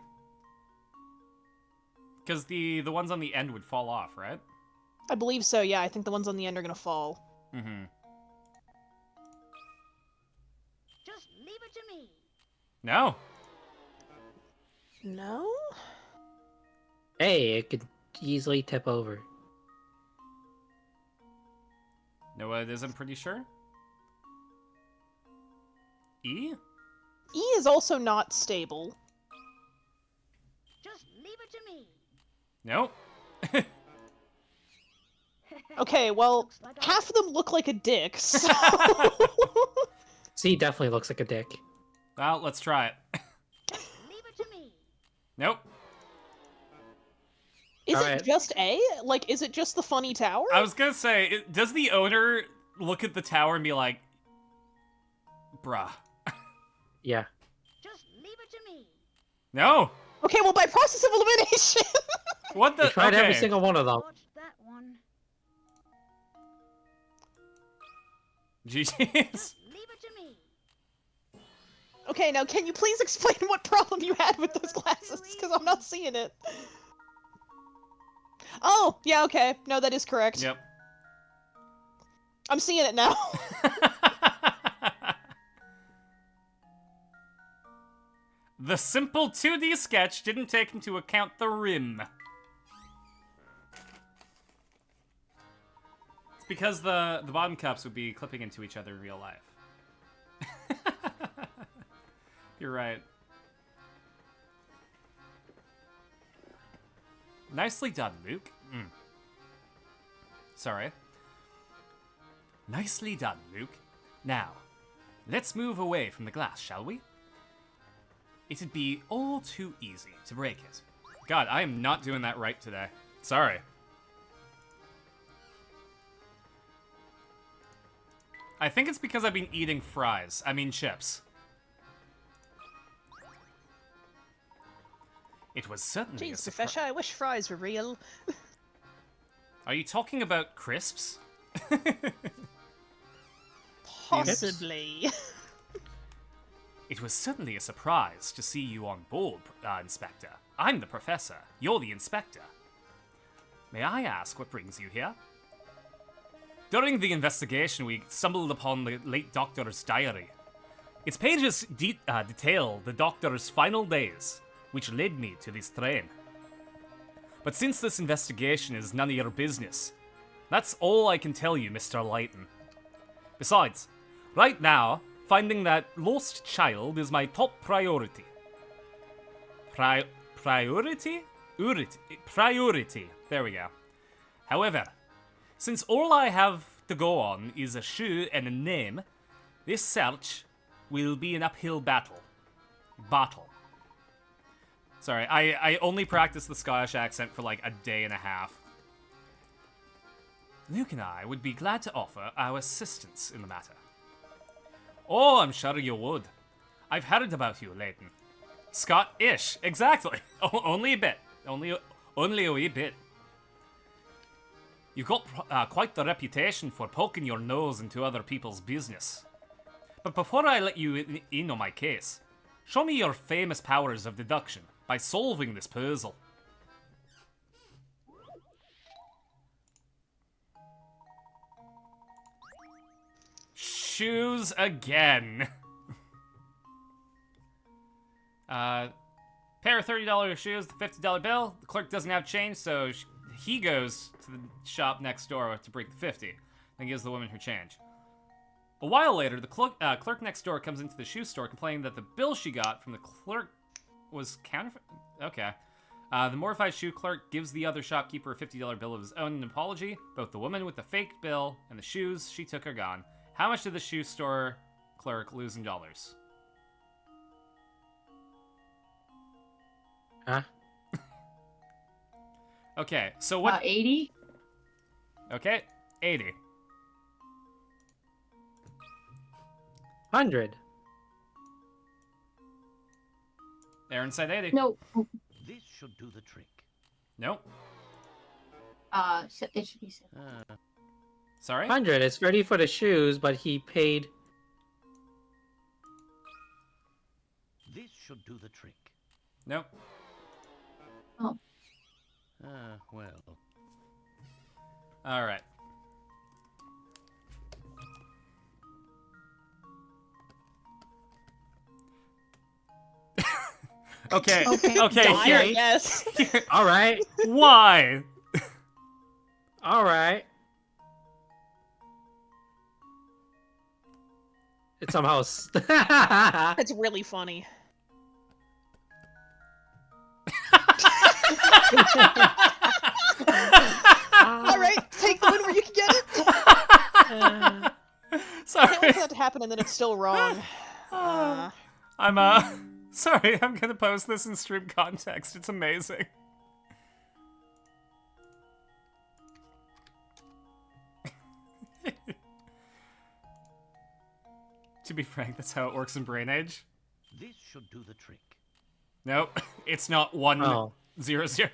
Because the ones on the end would fall off, right? I believe so, yeah. I think the ones on the end are gonna fall. Mm-hmm. Just leave it to me. No. No? Hey, it could easily tip over. No, it is, I'm pretty sure. E? E is also not stable. Just leave it to me. No. Okay, well, Looks like I- half of them look like a dick, so... C definitely looks like a dick. Well, let's try it. Just leave it to me. Nope. Is Alright. it just A? Like, is it just the funny tower? I was gonna say, does the owner look at the tower and be like, bruh? Yeah. Just leave it to me. No. Okay, well, by process of elimination... What the? We tried every okay. single one of them. Watch that one. GG's. Just leave it to me. Okay, now can you please explain what problem you had with those glasses? Because I'm not seeing it. Oh, yeah, okay. No, that is correct. Yep. I'm seeing it now. The simple 2D sketch didn't take into account the rim. It's because the bottom cups would be clipping into each other in real life. You're right. Nicely done, Luke. Sorry. Nicely done, Luke. Now, let's move away from the glass, shall we? It'd be all too easy to break it. God, I am not doing that right today. Sorry. I think it's because I've been eating fries. I mean chips. It was certainly a Jeez, surprise. Professor, I wish fries were real. Are you talking about crisps? Possibly. It was certainly a surprise to see you on board, Inspector. I'm the professor. You're the inspector. May I ask what brings you here? During the investigation, we stumbled upon the late doctor's diary. Its pages detail the doctor's final days, which led me to this train. But since this investigation is none of your business, that's all I can tell you, Mr. Layton. Besides, right now, finding that lost child is my top priority. Priority? Priority. There we go. However, since all I have to go on is a shoe and a name, this search will be an uphill battle. Sorry, I only practiced the Scottish accent for like a day and a half. Luke and I would be glad to offer our assistance in the matter. Oh, I'm sure you would. I've heard about you, Layton. Scott-ish, exactly. Only a bit. Only a wee bit. You've got quite the reputation for poking your nose into other people's business. But before I let you in on my case, show me your famous powers of deduction by solving this puzzle. Shoes again. Pair of $30 shoes, the $50 bill. The clerk doesn't have change, so he goes to the shop next door to break the 50 and gives the woman her change. A while later, the clerk next door comes into the shoe store complaining that the bill she got from the clerk was counterfeit. Okay. The mortified shoe clerk gives the other shopkeeper a $50 bill of his own in apology. Both the woman with the fake bill and the shoes she took are gone. How much did the shoe store clerk lose in dollars? Huh? Okay, so what? 80? Okay, 80. 100. Aaron said 80. No. This should do the trick. Nope. It should be 7. Sorry? 100. It's ready for the shoes, but he paid. This should do the trick. Nope. Well. Alright. Okay. Okay. Okay. Dire, Here. yes. All right. Why? All right. It somehow. That's really funny. All right, take the one where you can get it. Sorry. I can't wait for that to happen, and then it's still wrong. I'm sorry. I'm gonna post this in stream context. It's amazing. To be frank, that's how it works in Brain Age. This should do the trick. Nope, it's not 1 Oh. 0 0.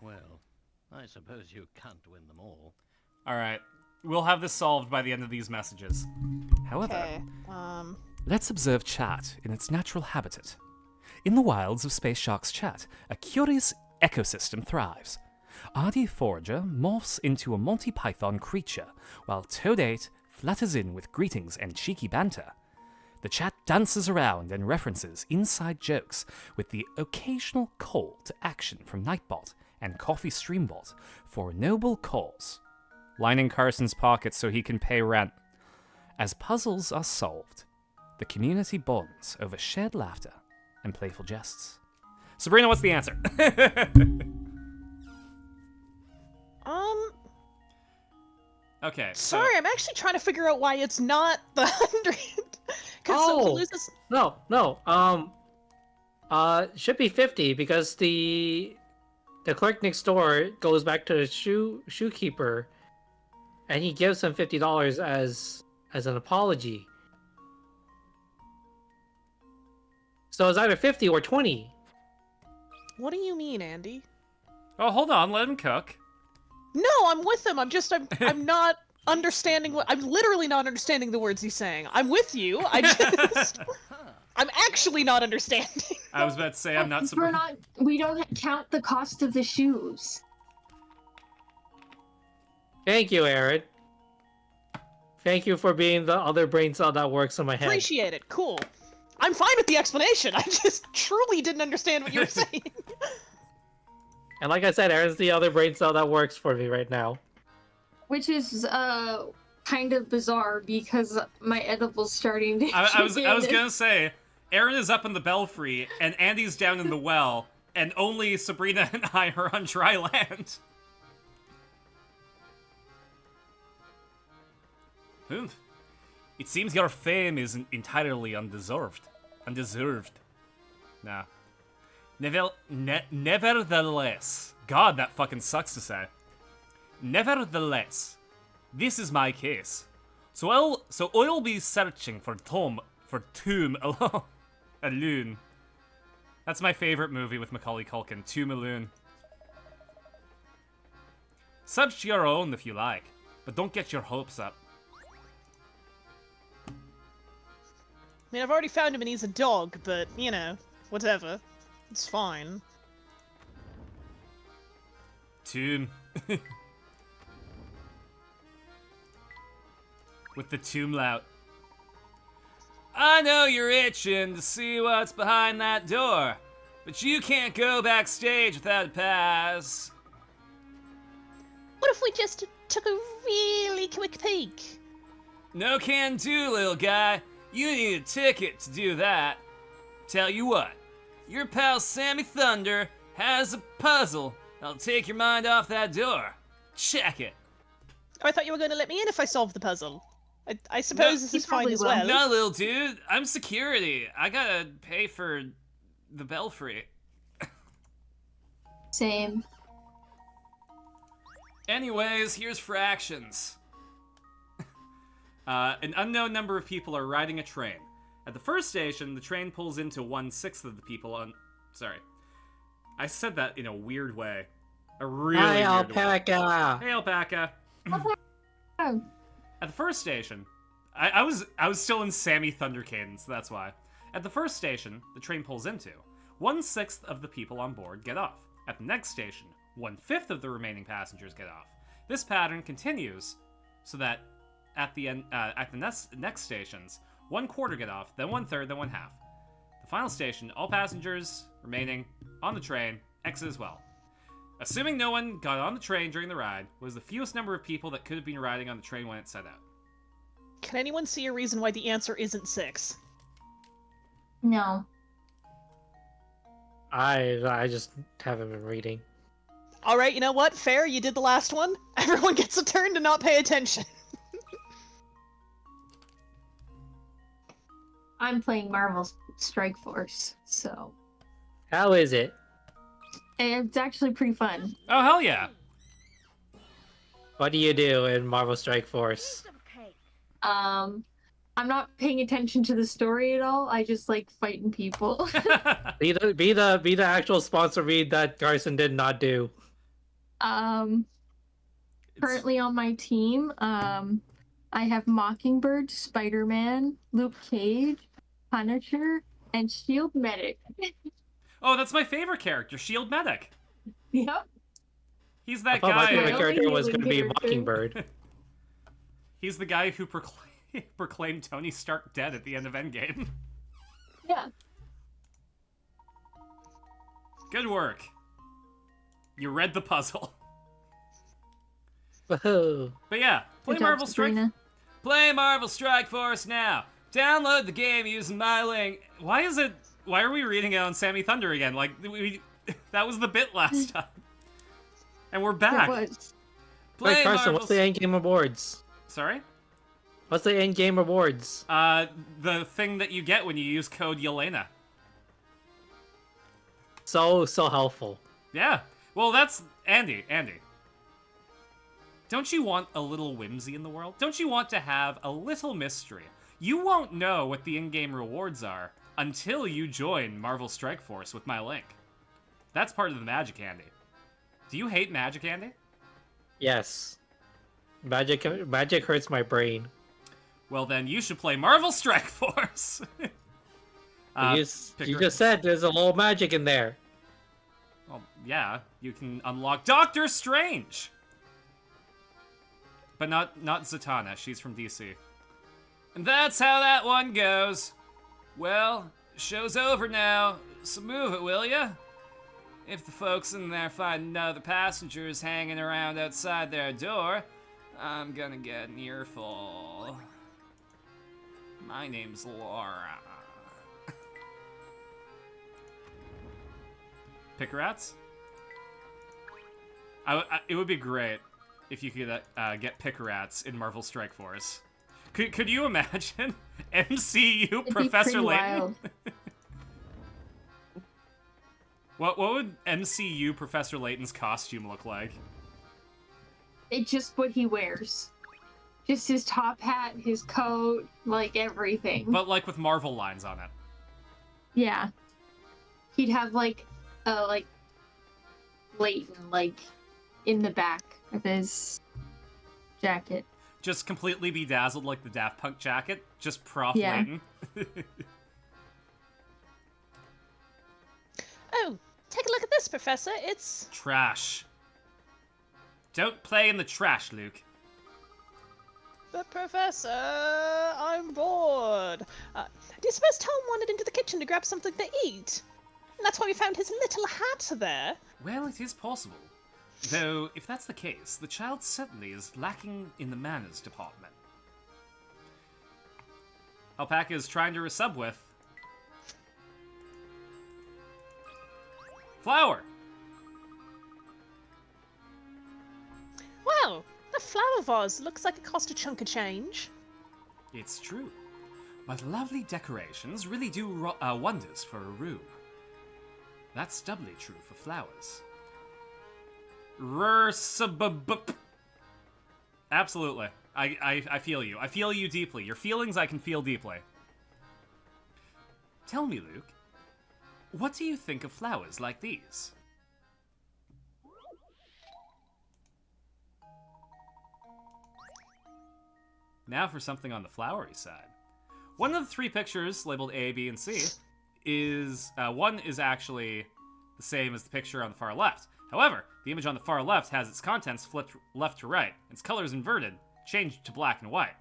Well, I suppose you can't win them all. All right, we'll have this solved by the end of these messages. However, Okay. let's observe chat in its natural habitat. In the wilds of Space Shark's chat, a curious ecosystem thrives. RD Forager morphs into a Monty Python creature, while Toadate flutters in with greetings and cheeky banter. The chat dances around and references inside jokes, with the occasional call to action from Nightbot and Coffee Streambot for a noble cause, lining Carson's pockets so he can pay rent. As puzzles are solved, the community bonds over shared laughter and playful jests. Sabrina, what's the answer? Okay. so- Sorry, I'm actually trying to figure out why it's not the 100. Oh. Because No. Should be 50 because the clerk next door goes back to the shoekeeper, and he gives him $50 as an apology. So it's either 50 or 20. What do you mean, Andy? Oh, hold on. Let him cook. No, I'm with him. I'm not understanding what I'm literally not understanding the words he's saying. I'm with you. I'm actually not understanding. I was about to say I'm not. We don't count the cost of the shoes. Thank you, Aaron. Thank you for being the other brain cell that works in my head. Appreciate it. Cool. I'm fine with the explanation. I just truly didn't understand what you were saying. And like I said, Aaron's the other brain cell that works for me right now. Which is kind of bizarre because my edible's starting to I was kick in. gonna say, Aaron is up in the belfry and Andy's down in the well, and only Sabrina and I are on dry land. It seems your fame is entirely undeserved. Nah. Nevertheless, God, that fucking sucks to say. Nevertheless, this is my case. So I'll be searching for Tomb alone. That's my favorite movie with Macaulay Culkin, Tomb Alone. Search your own if you like, but don't get your hopes up. I mean, I've already found him and he's a dog, but, you know, whatever. It's fine. Tomb. With the tomb lout. I know you're itching to see what's behind that door, but you can't go backstage without a pass. What if we just took a really quick peek? No can do, little guy. You need a ticket to do that. Tell you what, your pal Sammy Thunder has a puzzle that'll take your mind off that door. Check it. Oh, I thought you were going to let me in if I solved the puzzle. I suppose this he is fine probably as will. well. No, little dude, I'm security. I gotta pay for the belfry. Same. Anyways, here's fractions. An unknown number of people are riding a train. At the first station, the train pulls into 1/6 of the people on... Sorry. I said that in a weird way. A really Hi, weird alpaca. way. Hey, alpaca. Oh, At the first station, I was still in Sammy Thunder cadence, that's why. At the first station, the train pulls into, 1/6 of the people on board get off. At the next station, 1/5 of the remaining passengers get off. This pattern continues, so that at the next stations, 1/4 get off, then 1/3, then 1/2. The final station, all passengers remaining on the train exit as well. Assuming no one got on the train during the ride, was the fewest number of people that could have been riding on the train when it set out. Can anyone see a reason why the answer isn't 6? no. I just haven't been reading. All right, you know what? Fair, you did the last one. Everyone gets a turn to not pay attention. I'm playing Marvel Strike Force, so How is it? it's actually pretty fun. Oh, hell yeah! What do you do in Marvel Strike Force? I'm not paying attention to the story at all. I just like fighting people. Be the actual sponsor read that Carson did not do. Currently on my team, I have Mockingbird, Spider-Man, Luke Cage, Punisher, and Shield Medic. Oh, that's my favorite character, Shield Medic. Yep. He's I that thought my guy. favorite Yeah. character was Healing going to be character. Mockingbird. He's the guy who proclaimed Tony Stark dead at the end of Endgame. Yeah. Good work. You read the puzzle. Woohoo! But yeah, play Good job, Marvel Strike. Sabrina. Play Marvel Strike Force now. Download the game using my link. Why are we reading it on Sammy Thunder again? Like that was the bit last time. And we're back. It was. Play Wait, Carson, Marvel what's the end game awards? Sorry? What's the end game awards? The thing that you get when you use code Yelena. So helpful. Yeah. Well, that's Andy. Don't you want a little whimsy in the world? Don't you want to have a little mystery? You won't know what the in-game rewards are until you join Marvel Strike Force with my link. That's part of the magic, Andy. Do you hate magic, Andy? Yes. Magic hurts my brain. Well, then you should play Marvel Strike Force. You just said there's a little magic in there. Well, yeah, you can unlock Doctor Strange. But not Zatanna, she's from DC. And that's how that one goes. Well, show's over now, so move it, will ya? If the folks in there find no other passengers hanging around outside their door, I'm gonna get an earful. My name's Laura. Pickerats? It would be great if you could get Pickerats in Marvel Strike Force. Could you imagine MCU It'd be Professor pretty Layton? wild. What would MCU Professor Layton's costume look like? It's just what he wears. Just his top hat, his coat, like everything. But like with Marvel lines on it. Yeah. He'd have like Leighton in the back of his jacket. Just completely bedazzled like the Daft Punk jacket. Just Prof Yeah. Layton. Oh, take a look at this, Professor. It's... Trash. Don't play in the trash, Luke. But Professor, I'm bored. Do you suppose Tom wandered into the kitchen to grab something to eat? And that's why we found his little hat there. Well, it is possible. Though, if that's the case, the child certainly is lacking in the manners department. Alpaca is trying to resub with. Flower! Wow, that flower vase looks like it cost a chunk of change. It's true. But lovely decorations really do wonders for a room. That's doubly true for flowers. Absolutely. I feel you. I feel you deeply. Your feelings I can feel deeply. Tell me, Luke, what do you think of flowers like these? Now for something on the flowery side. One of the three pictures labeled A, B, and C is one is actually the same as the picture on the far left. However, the image on the far left has its contents flipped left to right, its colors inverted, changed to black and white.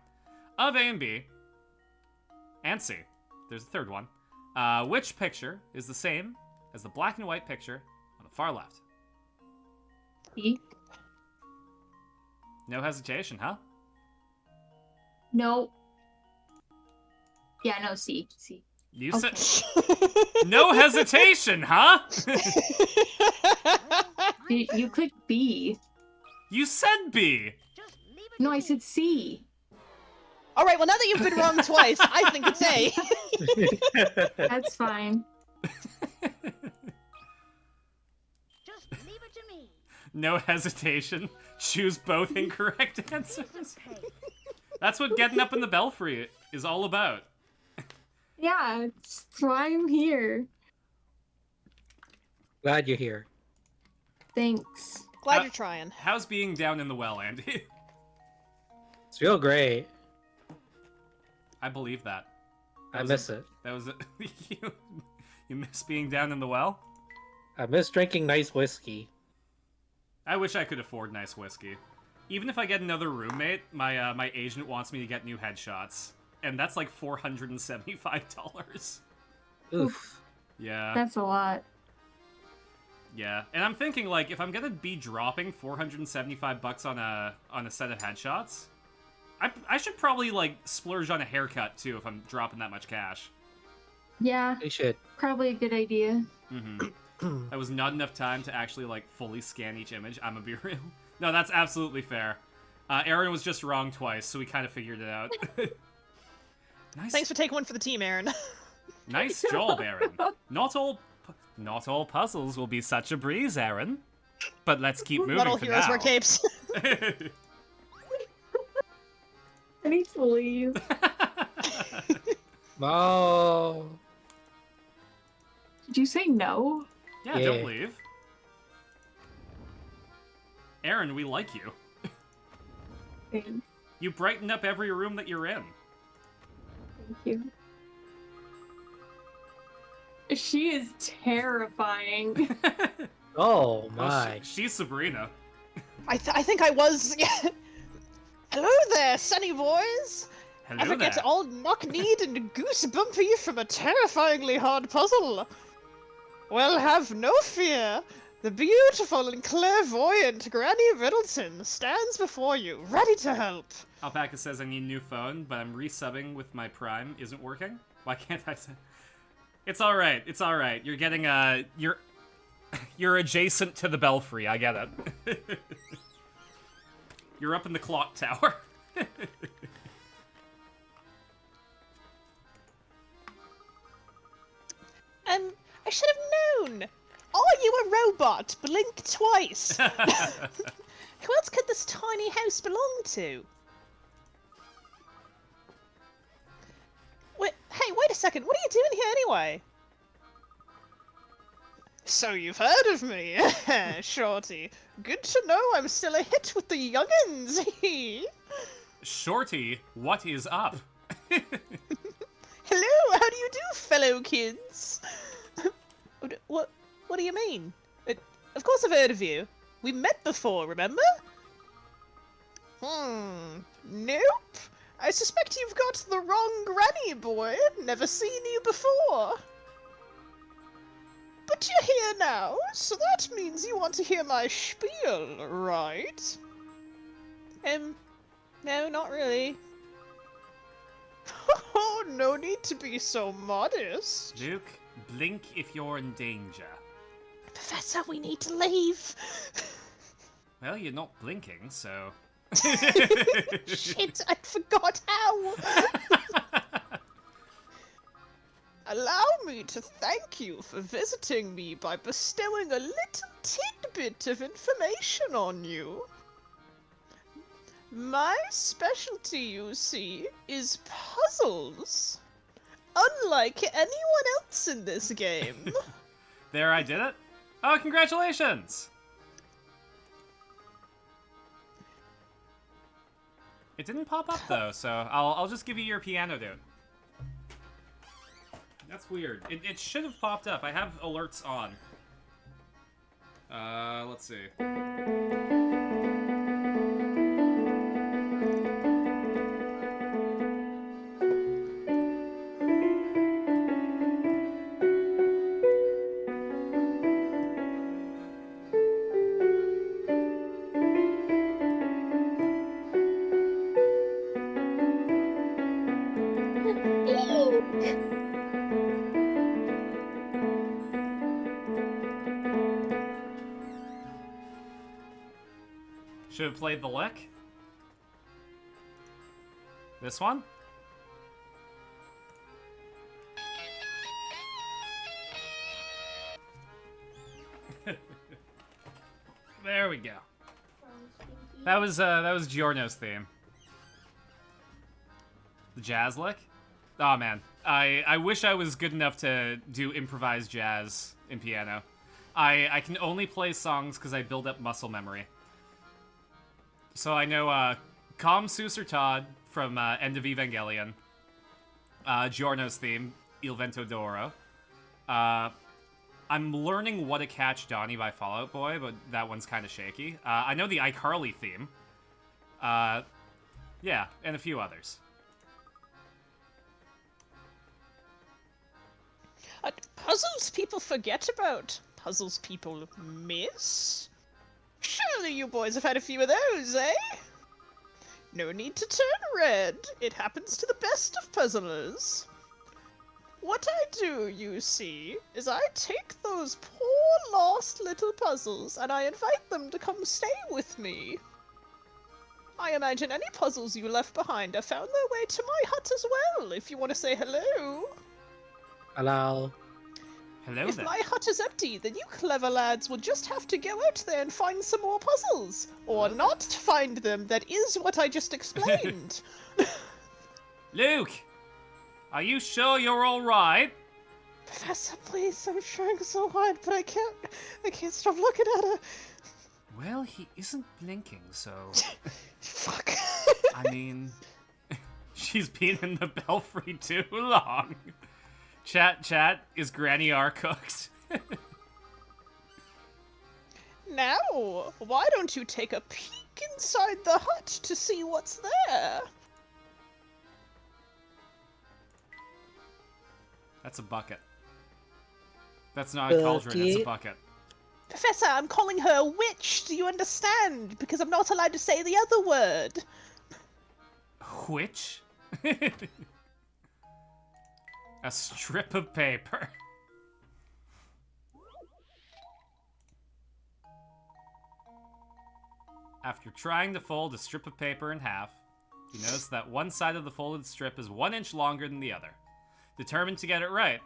Of A and B, and C, there's a third one. Which picture is the same as the black and white picture on the far left? C. No hesitation, huh? No. Yeah, no, C. C. You Okay. said no hesitation, huh? You could B. You said B. No, I said C. All right, well, now that you've been wrong twice, I think it's A. That's fine. Just leave it to me. No hesitation. Choose both incorrect answers. That's what getting up in the belfry is all about. Yeah, that's why I'm here. Glad you're here. Thanks. Glad you're trying. How's being down in the well, Andy? It's real great. I believe that. I miss it. That was you miss being down in the well? I miss drinking nice whiskey. I wish I could afford nice whiskey. Even if I get another roommate, my agent wants me to get new headshots, and that's like $475. Oof. Yeah. That's a lot. Yeah, and I'm thinking, like, if I'm gonna be dropping $475 on a set of headshots, I should probably, like, splurge on a haircut, too, if I'm dropping that much cash. Yeah, You should. probably a good idea. Mm-hmm. That was not enough time to actually, like, fully scan each image, I'm gonna be real. No, that's absolutely fair. Aaron was just wrong twice, so we kind of figured it out. Nice. Thanks for taking one for the team, Aaron. Nice job, Aaron. Not all puzzles will be such a breeze, Aaron. But let's keep moving Not all for heroes now. wear capes. I need to leave. Oh. Did you say no? Yeah, Yeah. don't leave. Aaron, we like you. Thanks. You brighten up every room that you're in. Thank you. She is terrifying. Oh Oh, my. she's Sabrina. I think I was. Hello there, sunny boys. Hello Ever there. get all knock-kneed and goosebumpy from a terrifyingly hard puzzle? Well, have no fear. The beautiful and clairvoyant Granny Middleton stands before you, ready to help. Alpaca says I need a new phone, but I'm resubbing with my Prime isn't working. Why can't I say? It's all right. It's all right. You're getting you're adjacent to the belfry. I get it. You're up in the clock tower. I should have known. Are you a robot? Blink twice. Who else could this tiny house belong to? Hey, wait a second. What are you doing here anyway? So you've heard of me, Shorty. Good to know I'm still a hit with the young'uns. Shorty, what is up? Hello, how do you do, fellow kids? What do you mean? Of course I've heard of you. We met before, remember? Nope. I suspect you've got the wrong granny, boy. Never seen you before. But you're here now, so that means you want to hear my spiel, right? No, not really. Oh, no need to be so modest. Luke, blink if you're in danger. Professor, we need to leave. Well, you're not blinking, so... Shit, I forgot how. Allow me to thank you for visiting me by bestowing a little tidbit of information on you. My specialty, you see, is puzzles. Unlike anyone else in this game. There, I did it. Oh, congratulations! It didn't pop up though, so I'll just give you your piano dude. That's weird. It should have popped up. I have alerts on. Let's see. Should have played the lick. This one? There we go. That was Giorno's theme. The jazz lick? Oh man. I wish I was good enough to do improvised jazz in piano. I can only play songs because I build up muscle memory. So I know Calm Suser Todd from End of Evangelion, Giorno's theme, Il Vento d'Oro. I'm learning What a Catch Donnie by Fall Out Boy, but that one's kind of shaky. I know the iCarly theme. Yeah, and a few others. Puzzles people forget about. Puzzles people miss. Surely you boys have had a few of those, eh? No need to turn red. It happens to the best of puzzlers. What I do, you see, is I take those poor lost little puzzles and I invite them to come stay with me. I imagine any puzzles you left behind have found their way to my hut as well, if you want to say hello. Hello. Hello If there. my hut is empty, then you clever lads will just have to go out there and find some more puzzles. Or not find them, that is what I just explained. Luke! Are you sure you're alright? Professor, please, I'm trying so hard, but I can't stop looking at her. Well, he isn't blinking, so... Fuck. I mean... She's been in the belfry too long. Chat, is Granny R cooked? Now, why don't you take a peek inside the hut to see what's there? That's a bucket. That's not a cauldron, it's a bucket. Professor, I'm calling her a witch, do you understand? Because I'm not allowed to say the other word. Which? A strip of paper. After trying to fold a strip of paper in half, you notice that one side of the folded strip is 1 inch longer than the other. Determined to get it right.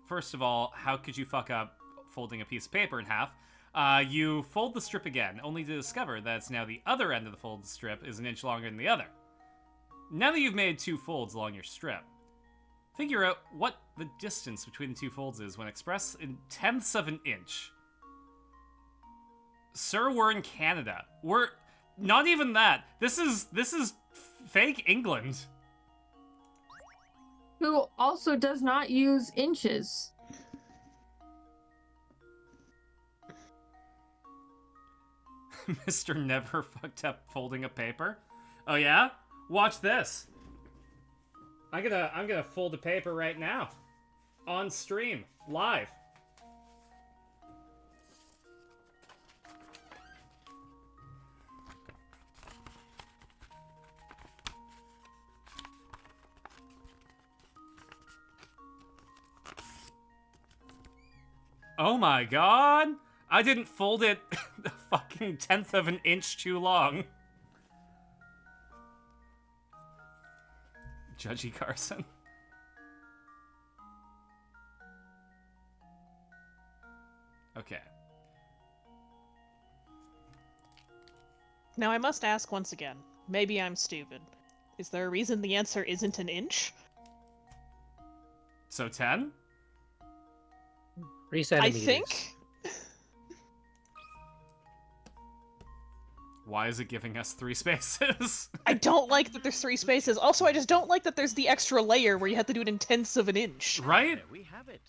First of all, how could you fuck up folding a piece of paper in half? You fold the strip again, only to discover that it's now the other end of the folded strip is 1 inch longer than the other. Now that you've made 2 folds along your strip, figure out what the distance between the 2 folds is when expressed in tenths of an inch. Sir, we're in Canada. We're not even that. This is fake England. Who also does not use inches. Mr. Never fucked up folding a paper. Oh yeah? Watch this. I'm gonna fold a paper right now. On stream. Live. Oh my god! I didn't fold it a fucking 1/10 of an inch too long. Judgy Carson. Okay. Now I must ask once again. Maybe I'm stupid. Is there a reason the answer isn't an inch? So 10? 3 I centimeters. think. Why is it giving us 3 spaces? I don't like that there's 3 spaces. Also, I just don't like that there's the extra layer where you have to do it in 1/10 of an inch. Right? There we have it.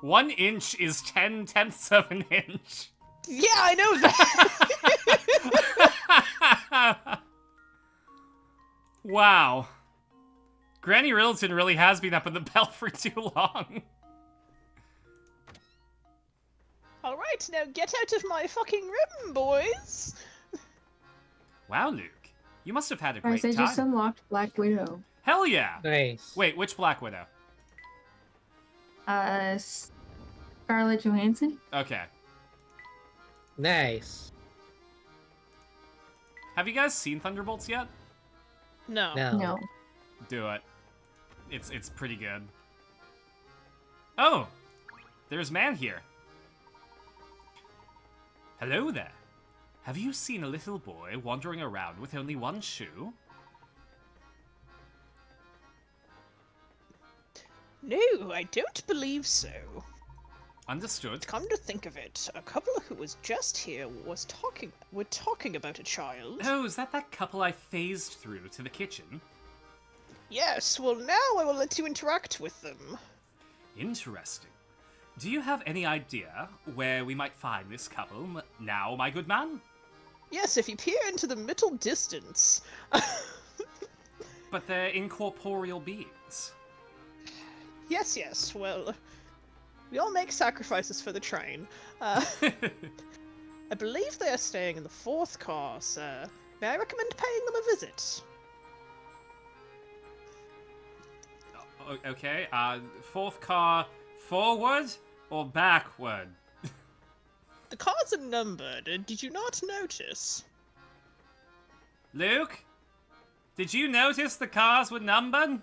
1 inch is 10/10 of an inch. Yeah, I know that! Wow. Granny Riddleton really has been up in the bell for too long. Alright, now get out of my fucking room, boys! Wow, Luke. You must have had a great Guys, I just time. unlocked Black Widow. Hell yeah! Nice. Wait, which Black Widow? Scarlett Johansson? Okay. Nice. Have you guys seen Thunderbolts yet? No. No. Do it. It's pretty good. Oh! There's man here. Hello there. Have you seen a little boy wandering around with only one shoe? No, I don't believe so. Understood. Come to think of it, a couple who was just here were talking about a child. Oh, is that couple I phased through to the kitchen? Yes, well now I will let you interact with them. Interesting. Do you have any idea where we might find this couple now, my good man? Yes, if you peer into the middle distance. But they're incorporeal beings. Yes, well, we all make sacrifices for the train. I believe they are staying in the 4th car, sir. May I recommend paying them a visit? Okay, 4th car forward or backward? The cars are numbered, did you not notice? Luke? Did you notice the cars were numbered?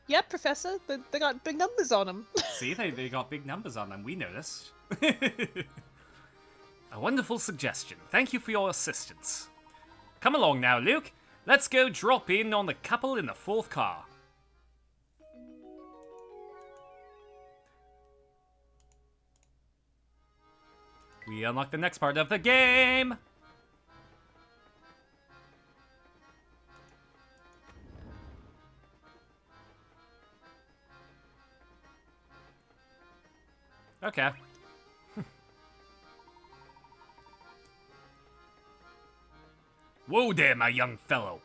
Yeah, Professor, they got big numbers on them. See, they got big numbers on them, we noticed. A wonderful suggestion. Thank you for your assistance. Come along now, Luke. Let's go drop in on the couple in the 4th car. We unlock the next part of the game! Okay. Whoa there, my young fellow.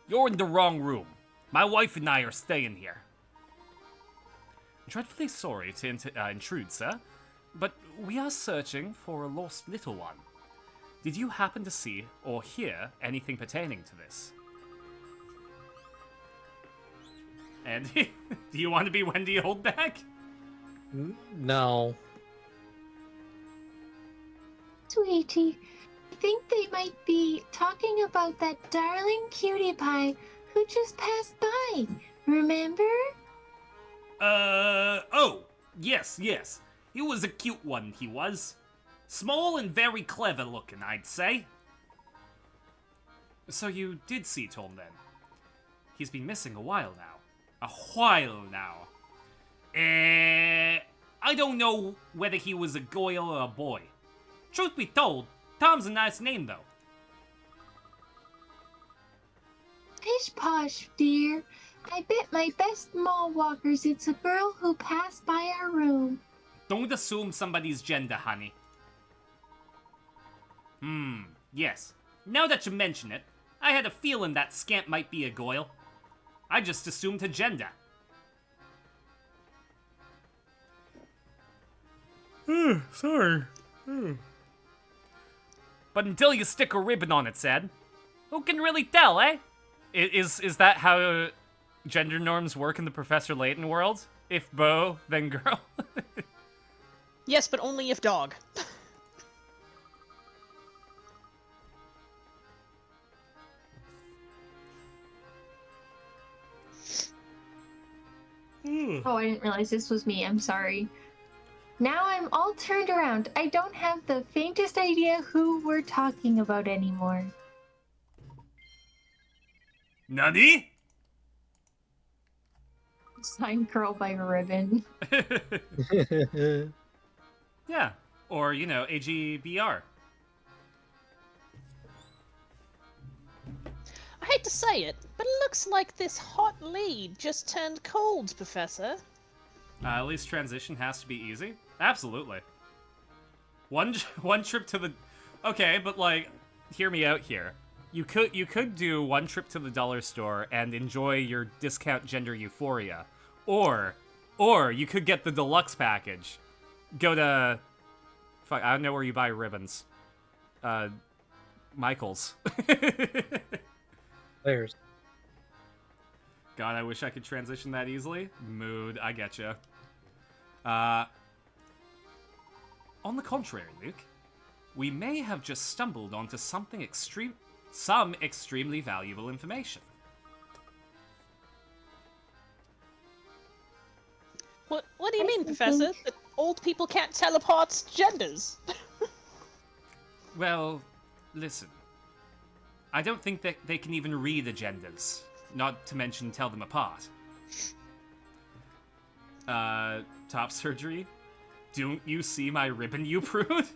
You're in the wrong room. My wife and I are staying here. Dreadfully sorry to intrude, sir, but we are searching for a lost little one. Did you happen to see or hear anything pertaining to this? And do you want to be Wendy Oldback? No. Sweetie, I think they might be talking about that darling cutie pie who just passed by. Remember? Oh, yes. He was a cute one, he was. Small and very clever looking, I'd say. So you did see Tom then? He's been missing a while now. I don't know whether he was a girl or a boy. Truth be told, Tom's a nice name, though. Pish posh, dear. I bet my best mall walkers it's a girl who passed by our room. Don't assume somebody's gender, honey. Yes. Now that you mention it, I had a feeling that scamp might be a girl. I just assumed her gender. Sorry. But until you stick a ribbon on its head, who can really tell, eh? Is that how gender norms work in the Professor Layton world? If bow, then girl. Yes, but only if dog. Oh, I didn't realize this was me. I'm sorry. Now I'm all turned around. I don't have the faintest idea who we're talking about anymore. Nani? Signed Girl by Ribbon. Yeah. Or, you know, AGBR. I hate to say it, but it looks like this hot lead just turned cold, Professor. At least transition has to be easy. Absolutely. One trip to the... Okay, but like, hear me out here. You could do one trip to the dollar store and enjoy your discount gender euphoria. Or you could get the deluxe package. Go to... Fuck, I don't know where you buy ribbons. Michael's. Players. God, I wish I could transition that easily. Mood, I getcha. On the contrary, Luke, we may have just stumbled onto some extremely valuable information. What do you mean, Professor? That old people can't tell apart genders? Well, listen. I don't think that they can even read agendas, not to mention tell them apart. Top surgery? Don't you see my ribbon, you prude?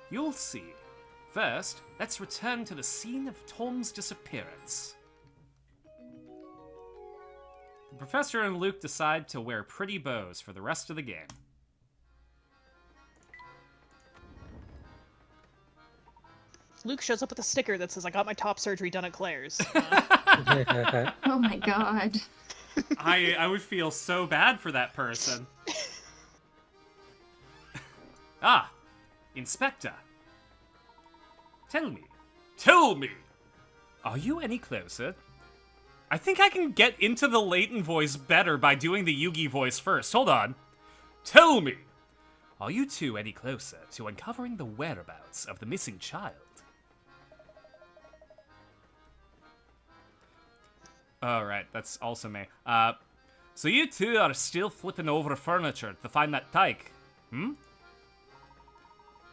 You'll see. First, let's return to the scene of Tom's disappearance. The Professor and Luke decide to wear pretty bows for the rest of the game. Luke shows up with a sticker that says, "I got my top surgery done at Claire's." Oh my god. I would feel so bad for that person. Ah, Inspector. Tell me, are you any closer? I think I can get into the Layton voice better by doing the Yugi voice first. Hold on. Tell me, are you two any closer to uncovering the whereabouts of the missing child? Alright, that's also me. So you two are still flipping over furniture to find that tyke, hmm?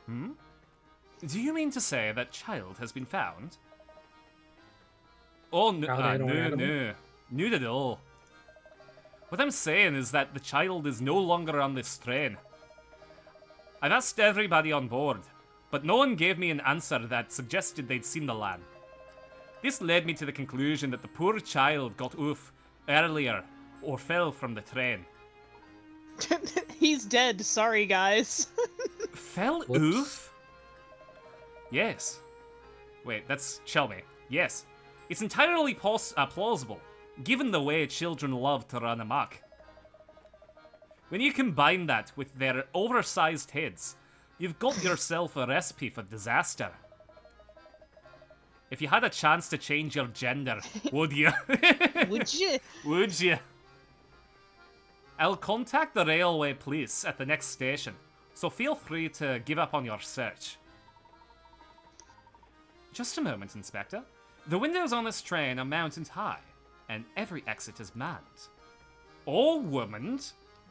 Hmm? Do you mean to say that child has been found? Oh, no, no. Not at all. What I'm saying is that the child is no longer on this train. I've asked everybody on board, but no one gave me an answer that suggested they'd seen the lad. This led me to the conclusion that the poor child got oof earlier or fell from the train. He's dead, sorry guys. Fell oof? Yes. Wait, that's Shelby. Yes. It's entirely plausible, given the way children love to run amok. When you combine that with their oversized heads, you've got yourself a recipe for disaster. If you had a chance to change your gender, would you? Would you? Would you? I'll contact the railway police at the next station, so feel free to give up on your search. Just a moment, Inspector. The windows on this train are mounted high, and every exit is manned. All women.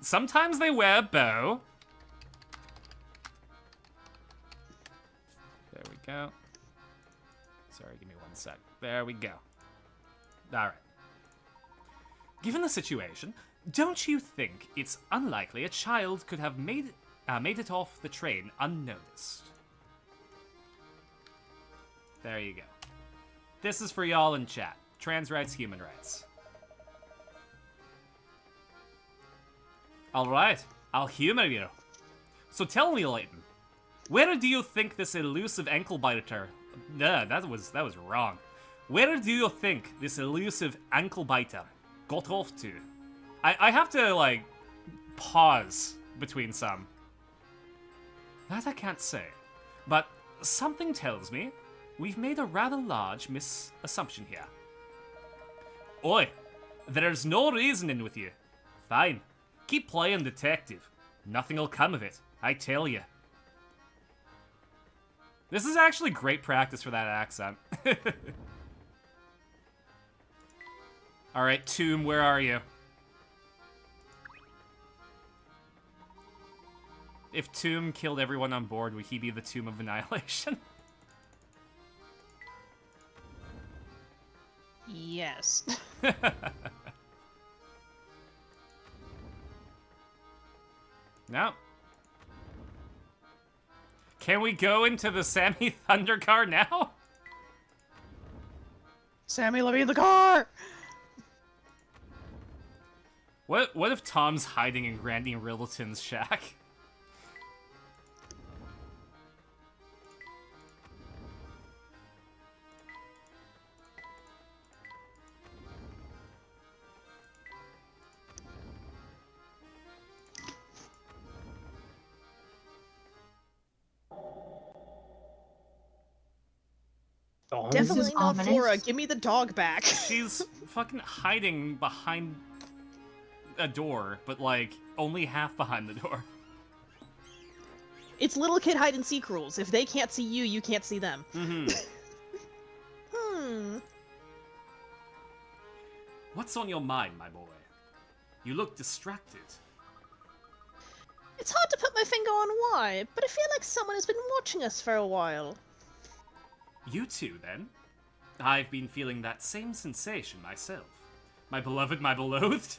Sometimes they wear a bow. There we go. Sorry, give me one sec. There we go. Alright. Given the situation, don't you think it's unlikely a child could have made it off the train unnoticed? There you go. This is for y'all in chat. Trans rights, human rights. Alright, I'll humor you. So tell me, Layton, where do you think this elusive ankle biter... that was wrong. Where do you think this elusive ankle biter got off to? I have to, like, pause between some. That I can't say. But something tells me we've made a rather large misassumption here. Oi, There's no reasoning with you. Fine. Keep playing detective. Nothing'll come of it, I tell you. This is actually great practice for that accent. Alright, Tomb, where are you? If Tomb killed everyone on board, would he be the Tomb of Annihilation? Yes. No. Can we go into the Sammy Thunder car now? Sammy, let me in the car! What if Tom's hiding in Granny Riddleton's shack? Dogs? Definitely is not ominous. Flora. Give me the dog back. She's fucking hiding behind a door, but like only half behind the door. It's little kid hide and seek rules. If they can't see you, you can't see them. What's on your mind, my boy? You look distracted. It's hard to put my finger on why, but I feel like someone has been watching us for a while. You too, then? I've been feeling that same sensation myself. My beloved, my beloved?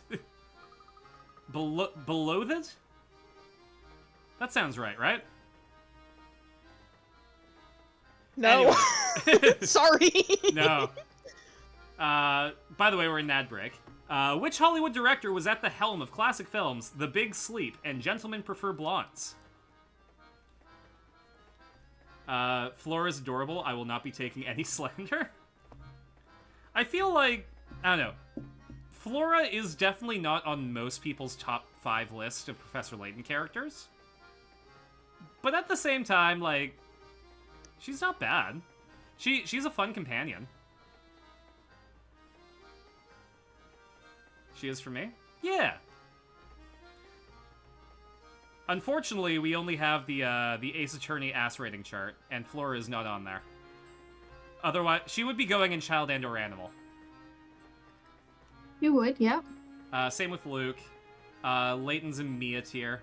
Beloved? That sounds right? No. Anyway. Sorry. No. By the way, we're in ad break. Which Hollywood director was at the helm of classic films The Big Sleep and Gentlemen Prefer Blondes? Flora's adorable. I will not be taking any slander. I feel like, I don't know. Flora is definitely not on most people's top 5 list of Professor Layton characters. But at the same time, like, she's not bad. She's a fun companion. She is for me? Yeah. Unfortunately, we only have the Ace Attorney ass rating chart, and Flora is not on there. Otherwise, she would be going in Child and or Animal. You would, yeah. Same with Luke. Layton's in Mia tier.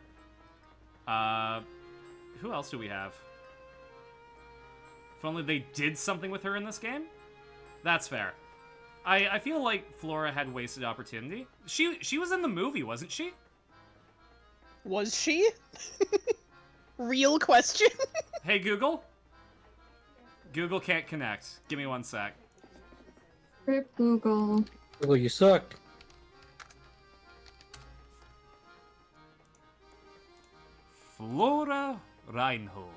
Who else do we have? If only they did something with her in this game? That's fair. I feel like Flora had wasted opportunity. She was in the movie, wasn't she? Was she? Real question? Hey, Google? Google can't connect. Give me one sec. Rip Google. Google, you suck. Flora Reinhold.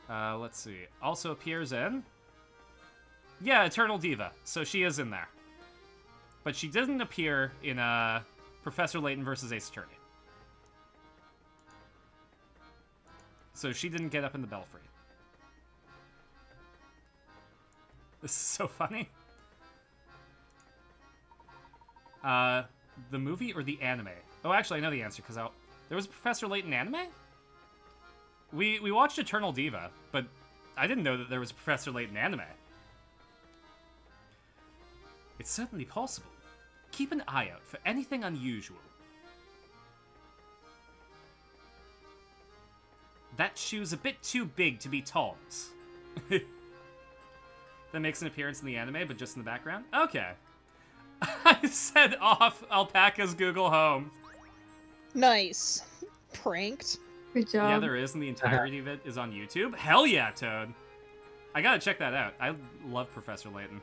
Let's see. Also appears in... Yeah, Eternal Diva. So she is in there. But she didn't appear in Professor Layton versus Ace Attorney. So she didn't get up in the Belfry. This is so funny. The movie or the anime? Oh, actually, I know the answer, because there was a Professor Layton anime? We watched Eternal Diva, but I didn't know that there was a Professor Layton anime. It's certainly possible. Keep an eye out for anything unusual. That shoe's a bit too big to be Tom's. That makes an appearance in the anime, but just in the background? Okay. I said off Alpaca's Google Home. Nice. Pranked. Good job. Yeah, there is, and the entirety of it is on YouTube. Hell yeah, Toad. I gotta check that out. I love Professor Layton.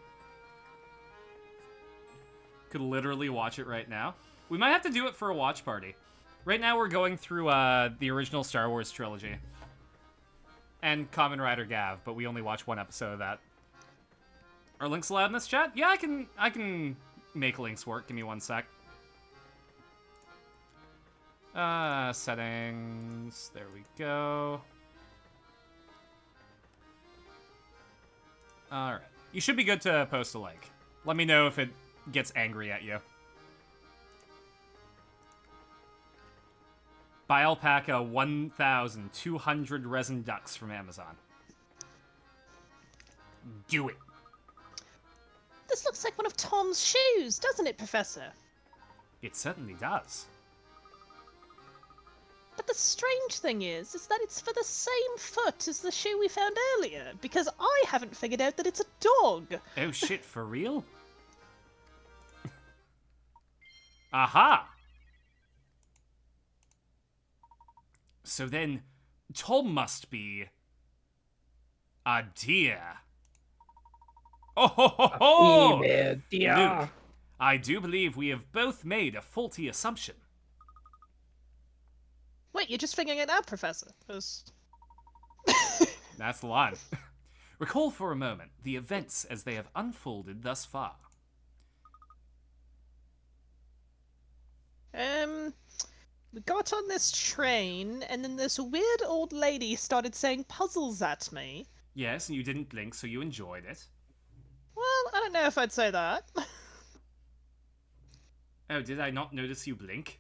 Could literally watch it right now. We might have to do it for a watch party. Right now we're going through the original Star Wars trilogy. And Kamen Rider Gav, but we only watch one episode of that. Are links allowed in this chat? Yeah, I can make links work. Give me one sec. Settings. There we go. Alright. You should be good to post a link. Let me know if it gets angry at you. Buy alpaca 1,200 resin ducks from Amazon. Do it. This looks like one of Tom's shoes, doesn't it, Professor? It certainly does. But the strange thing is that it's for the same foot as the shoe we found earlier, because I haven't figured out that it's a dog. Oh shit, for real? Aha! So then, Tom must be a deer. Oh ho ho ho! Female deer. Luke, I do believe we have both made a faulty assumption. Wait, you're just figuring it out, Professor? 'Cause- That's the line. Recall for a moment the events as they have unfolded thus far. We got on this train, and then this weird old lady started saying puzzles at me. Yes, and you didn't blink, so you enjoyed it. Well, I don't know if I'd say that. Oh, did I not notice you blink?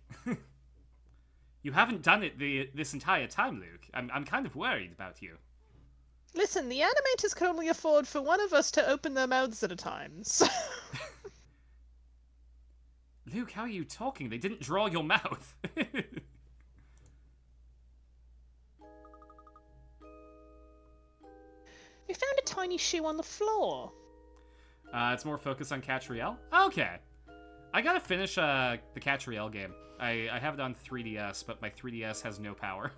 You haven't done it this entire time, Luke. I'm kind of worried about you. Listen, the animators can only afford for one of us to open their mouths at a time, so... Luke, how are you talking? They didn't draw your mouth. We found a tiny shoe on the floor. It's more focused on Catriel? Okay. I gotta finish the Catriel game. I have it on 3DS, but my 3DS has no power.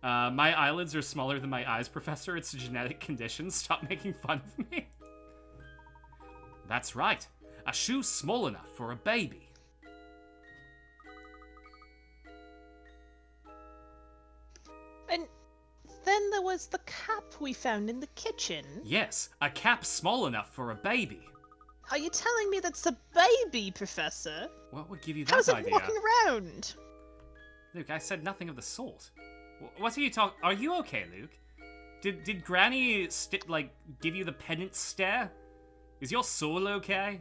My eyelids are smaller than my eyes, Professor. It's a genetic condition. Stop making fun of me. That's right. A shoe small enough for a baby. And then there was the cap we found in the kitchen. Yes, a cap small enough for a baby. Are you telling me that's a baby, Professor? What would give you that How's it idea? walking around? Luke, I said nothing of the sort. What are you talking? Are you okay, Luke? Did Granny give you the penance stare? Is your soul okay?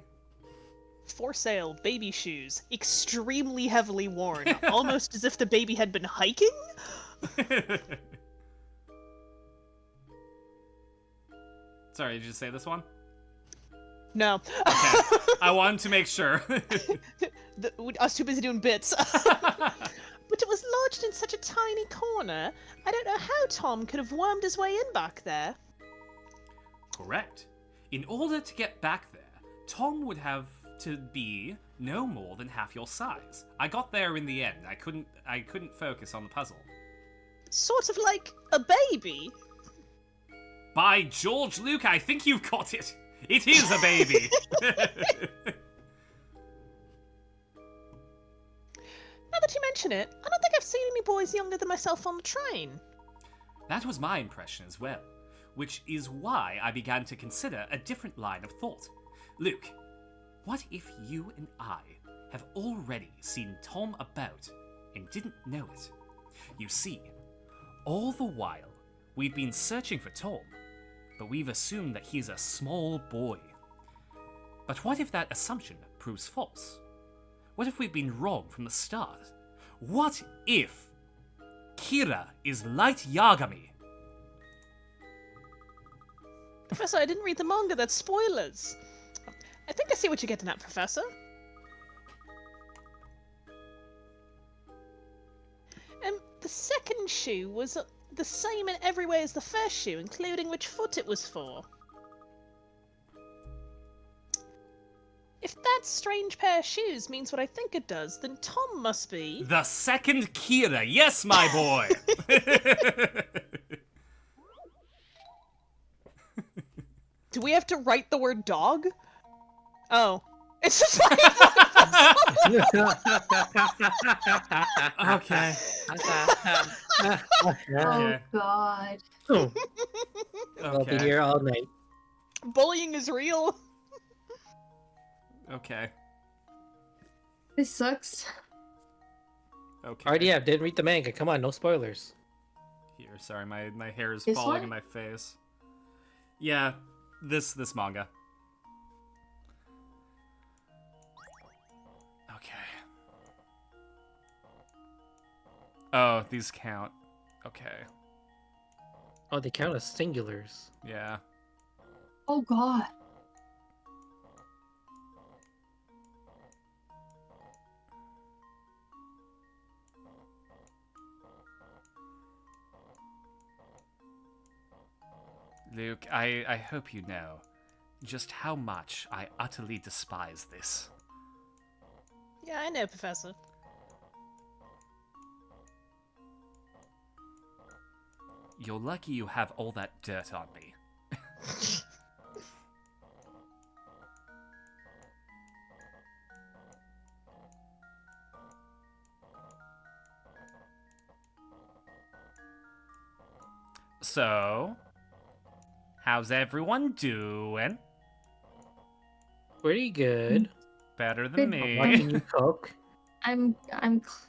For sale, baby shoes. Extremely heavily worn. Almost as if the baby had been hiking? Sorry, did you say this one? No. Okay. I wanted to make sure. Us too busy doing bits. But it was lodged in such a tiny corner, I don't know how Tom could have wormed his way in back there. Correct. In order to get back there, Tom would have to be no more than half your size. I got there in the end. I couldn't focus on the puzzle. Sort of like a baby. By George, Luke, I think you've got it. It is a baby. Now that you mention it, I don't think I've seen any boys younger than myself on the train. That was my impression as well, which is why I began to consider a different line of thought. Luke, what if you and I have already seen Tom about and didn't know it? You see, all the while, we've been searching for Tom, but we've assumed that he's a small boy. But what if that assumption proves false? What if we've been wrong from the start? What if Kira is Light Yagami? Professor, I didn't read the manga, that's spoilers. I think I see what you're getting at, Professor. The second shoe was the same in every way as the first shoe, including which foot it was for. If that strange pair of shoes means what I think it does, then Tom must be... The second Kira, yes, my boy! Do we have to write the word dog? Oh. It's just like... Okay. Oh Okay. god. I'll be Okay. here all night. Bullying is real. Okay. This sucks. Okay. RDF, didn't read the manga. Come on, no spoilers. Here, sorry, my hair is This falling one? in my face. Yeah, this manga. Oh, these count. Okay. Oh, they count as singulars. Yeah. Oh god. Luke, I hope you know just how much I utterly despise this. Yeah, I know, Professor. You're lucky you have all that dirt on me. So, how's everyone doing? Pretty good. Better than Good. I'm me. watching you cook. I'm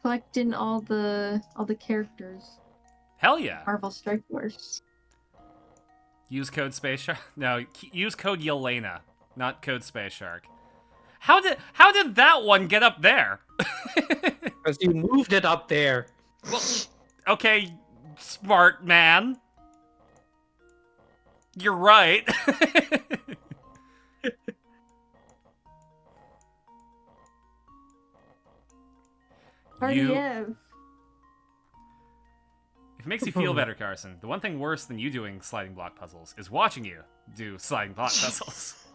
collecting all the characters. Hell yeah. Marvel Strike Force. Use code Space Shark. No, use code Yelena, not code Space Shark. How did that one get up there? Because you moved it up there. Well, okay, smart man. You're right. Party If it makes you feel better, Carson, the one thing worse than you doing sliding block puzzles is watching you do sliding block puzzles.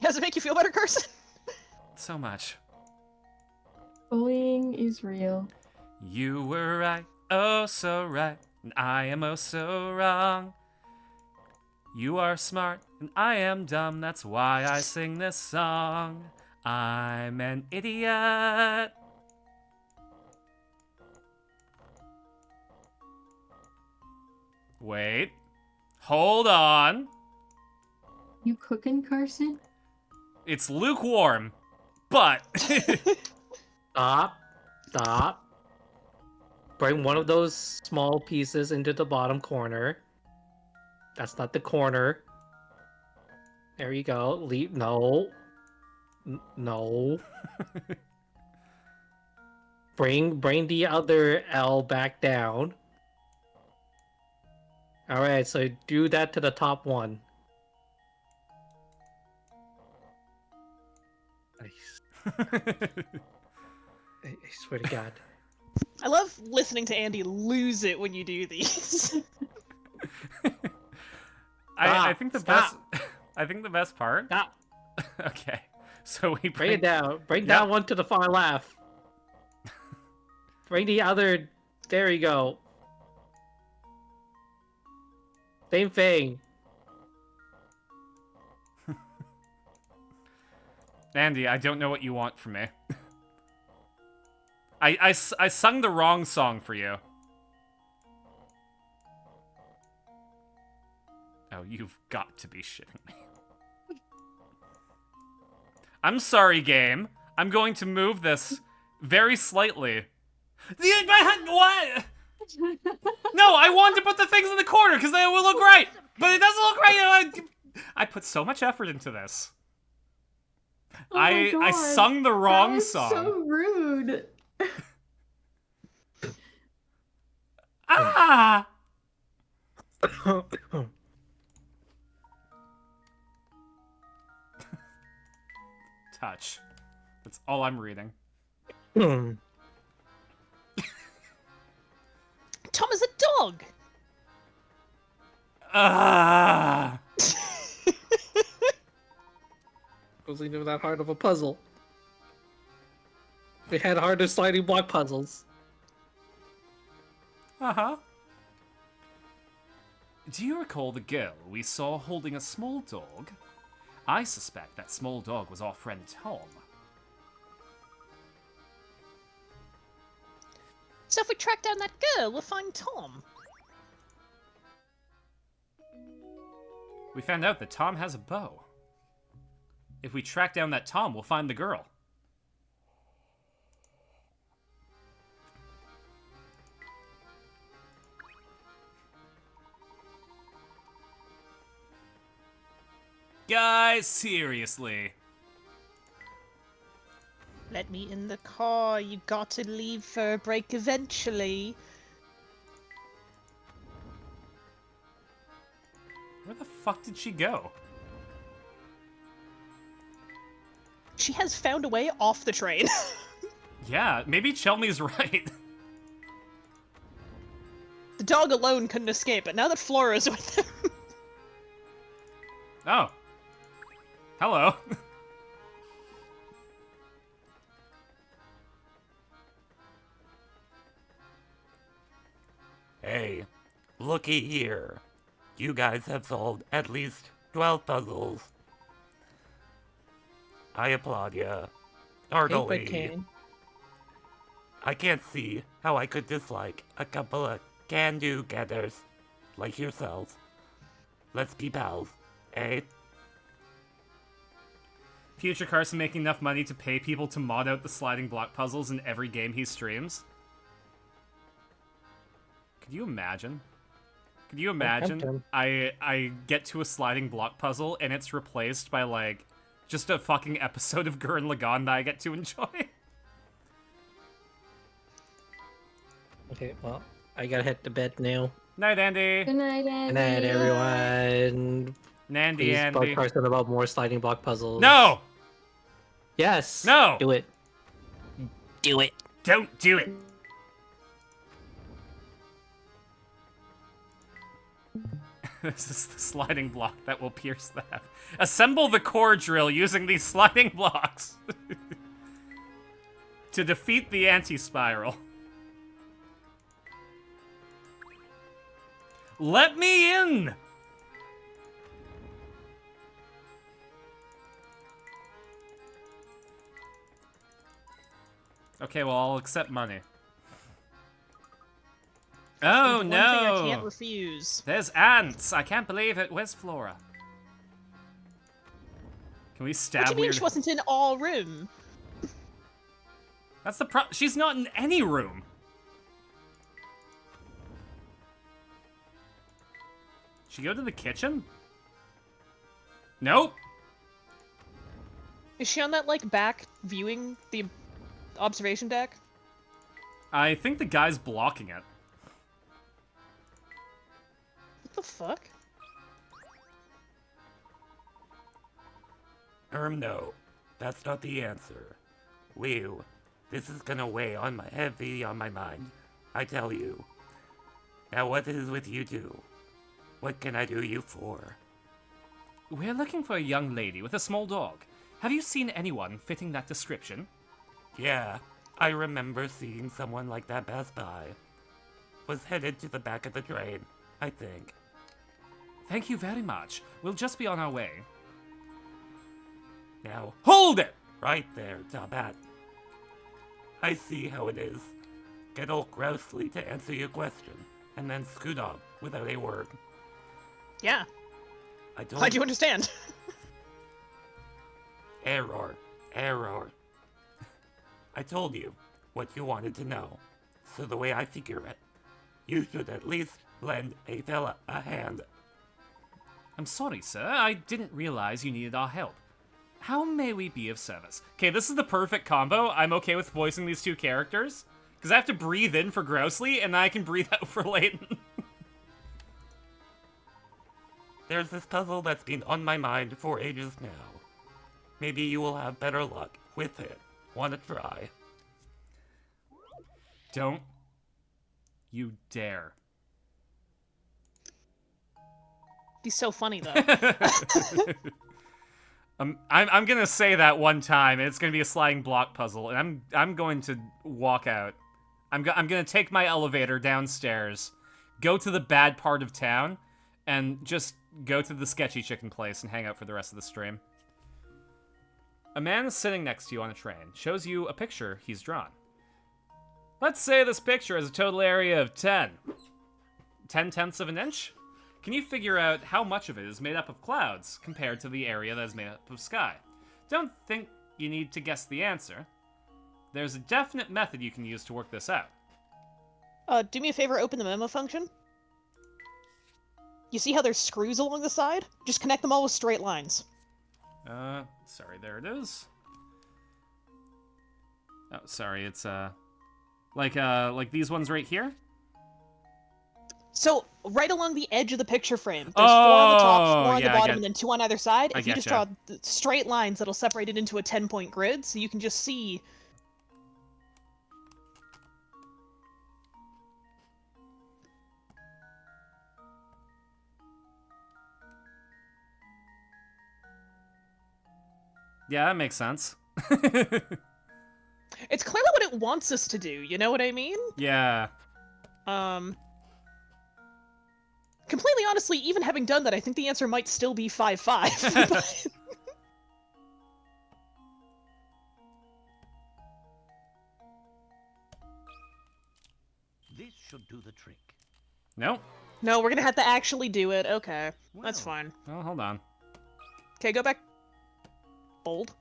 Does it make you feel better, Carson? So much. Bullying is real. You were right, oh so right, and I am oh so wrong. You are smart, and I am dumb, that's why I sing this song. I'm an idiot. Wait. Hold on. You cooking, Carson? It's lukewarm, but... Stop. Stop. Bring one of those small pieces into the bottom corner. That's not the corner. There you go. Leave. No. No. Bring the other L back down. Alright, so do that to the top one. I swear to God. I love listening to Andy lose it when you do these. I think the Stop. best... I think the best part... Stop. Okay. So we Bring it down. Bring Yep. that one to the far left. Bring the other. There you go. Same thing. Andy, I don't know what you want from me. I sung the wrong song for you. Oh, you've got to be shitting me. I'm sorry, game. I'm going to move this very slightly. What? No, I wanted to put the things in the corner because they will look right. But it doesn't look right. I put so much effort into this. Oh my I God, sung the wrong that is song. So rude. Ah! Touch. That's all I'm reading. Tom is a dog! Ah! Wasn't even that hard of a puzzle. We had harder sliding block puzzles. Uh-huh. Do you recall the girl we saw holding a small dog? I suspect that small dog was our friend Tom. So if we track down that girl, we'll find Tom. We found out that Tom has a bow. If we track down that Tom, we'll find the girl. Guys, seriously. Let me in the car. You got to leave for a break eventually. Where the fuck did she go? She has found a way off the train. Yeah, maybe Chelmy's right. The dog alone couldn't escape, but now that Flora's with him... Oh. Hello. Hey, looky here. You guys have solved at least 12 puzzles. I applaud ya. Heartily. I can't see how I could dislike a couple of can-do getters like yourselves. Let's be pals, eh? Future Carson making enough money to pay people to mod out the sliding block puzzles in every game he streams. Could you imagine? Could you imagine? I get to a sliding block puzzle and it's replaced by like just a fucking episode of Gurren Lagann that I get to enjoy. Okay, well, I gotta head to bed now. Night, Andy. Good night, Andy. Good night, everyone. Nandy, Please Andy. bug Carson about more sliding block puzzles. No! Yes. No! Do it. Do it. Don't do it. This is the sliding block that will pierce that. Assemble the core drill using these sliding blocks to defeat the anti-spiral. Let me in! Okay, well, I'll accept money. Oh, One thing I can't no! refuse. There's ants! I can't believe it. Where's Flora? Can we stab What do you mean weird... she wasn't in all room? That's the pro- She's not in any room! She go to the kitchen? Nope! Is she on that, like, back viewing the observation deck? I think the guy's blocking it. What the fuck? No. That's not the answer. Well, this is gonna weigh heavy on my mind. I tell you. Now what is with you two? What can I do you for? We're looking for a young lady with a small dog. Have you seen anyone fitting that description? Yeah, I remember seeing someone like that pass by. Was headed to the back of the train, I think. Thank you very much. We'll just be on our way. Now, Hold it! right there, Top Hat. I see how it is. Get old grousely to answer your question, and then scoot off without a word. Yeah. I don't... Glad you understand. Error. Error. I told you what you wanted to know. So the way I figure it, you should at least lend a fella a hand. I'm sorry, sir. I didn't realize you needed our help. How may we be of service? Okay, this is the perfect combo. I'm okay with voicing these two characters. Because I have to breathe in for Grousely, and I can breathe out for Layton. There's this puzzle that's been on my mind for ages now. Maybe you will have better luck with it. Wanna try? Don't you dare. He's so funny, though. I'm gonna say that one time, and it's gonna be a sliding block puzzle, and I'm going to walk out. I'm gonna take my elevator downstairs, go to the bad part of town, and just go to the sketchy chicken place and hang out for the rest of the stream. A man is sitting next to you on a train. Shows you a picture he's drawn. Let's say this picture has a total area of 10. 10/10 of an inch? Can you figure out how much of it is made up of clouds compared to the area that is made up of sky? Don't think you need to guess the answer. There's a definite method you can use to work this out. Do me a favor, open the memo function. You see how there's screws along the side? Just connect them all with straight lines. Sorry, there it is. Oh, sorry, it's like these ones right here. So, right along the edge of the picture frame, there's 4 on the top, 4 on the yeah, I bottom, get- and then 2 on either side. I If you just getcha. draw straight lines, that'll separate it into a 10-point grid, so you can just see. Yeah, that makes sense. It's clearly what it wants us to do, you know what I mean? Yeah. Completely honestly, even having done that, I think the answer might still be 5-5. but- This should do the trick. Nope. No, we're gonna have to actually do it. Okay, that's Well. fine. Oh, hold on. Okay, go back. Bold.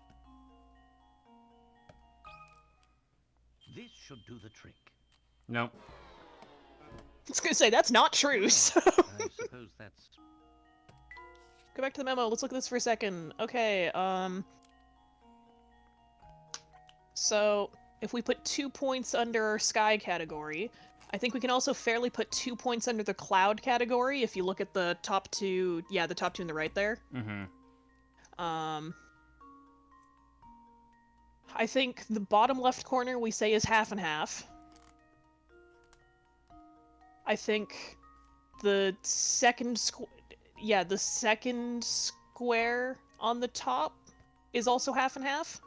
This should do the trick. Nope. I was gonna say, that's not true, so... I suppose that's... Go back to the memo, let's look at this for a second. Okay, so, if we put 2 points under our sky category, I think we can also fairly put 2 points under the cloud category, if you look at the top 2... Yeah, the top 2 in the right there. Mm-hmm. I think the bottom left corner we say is half and half. I think the second the second square on the top is also half and half.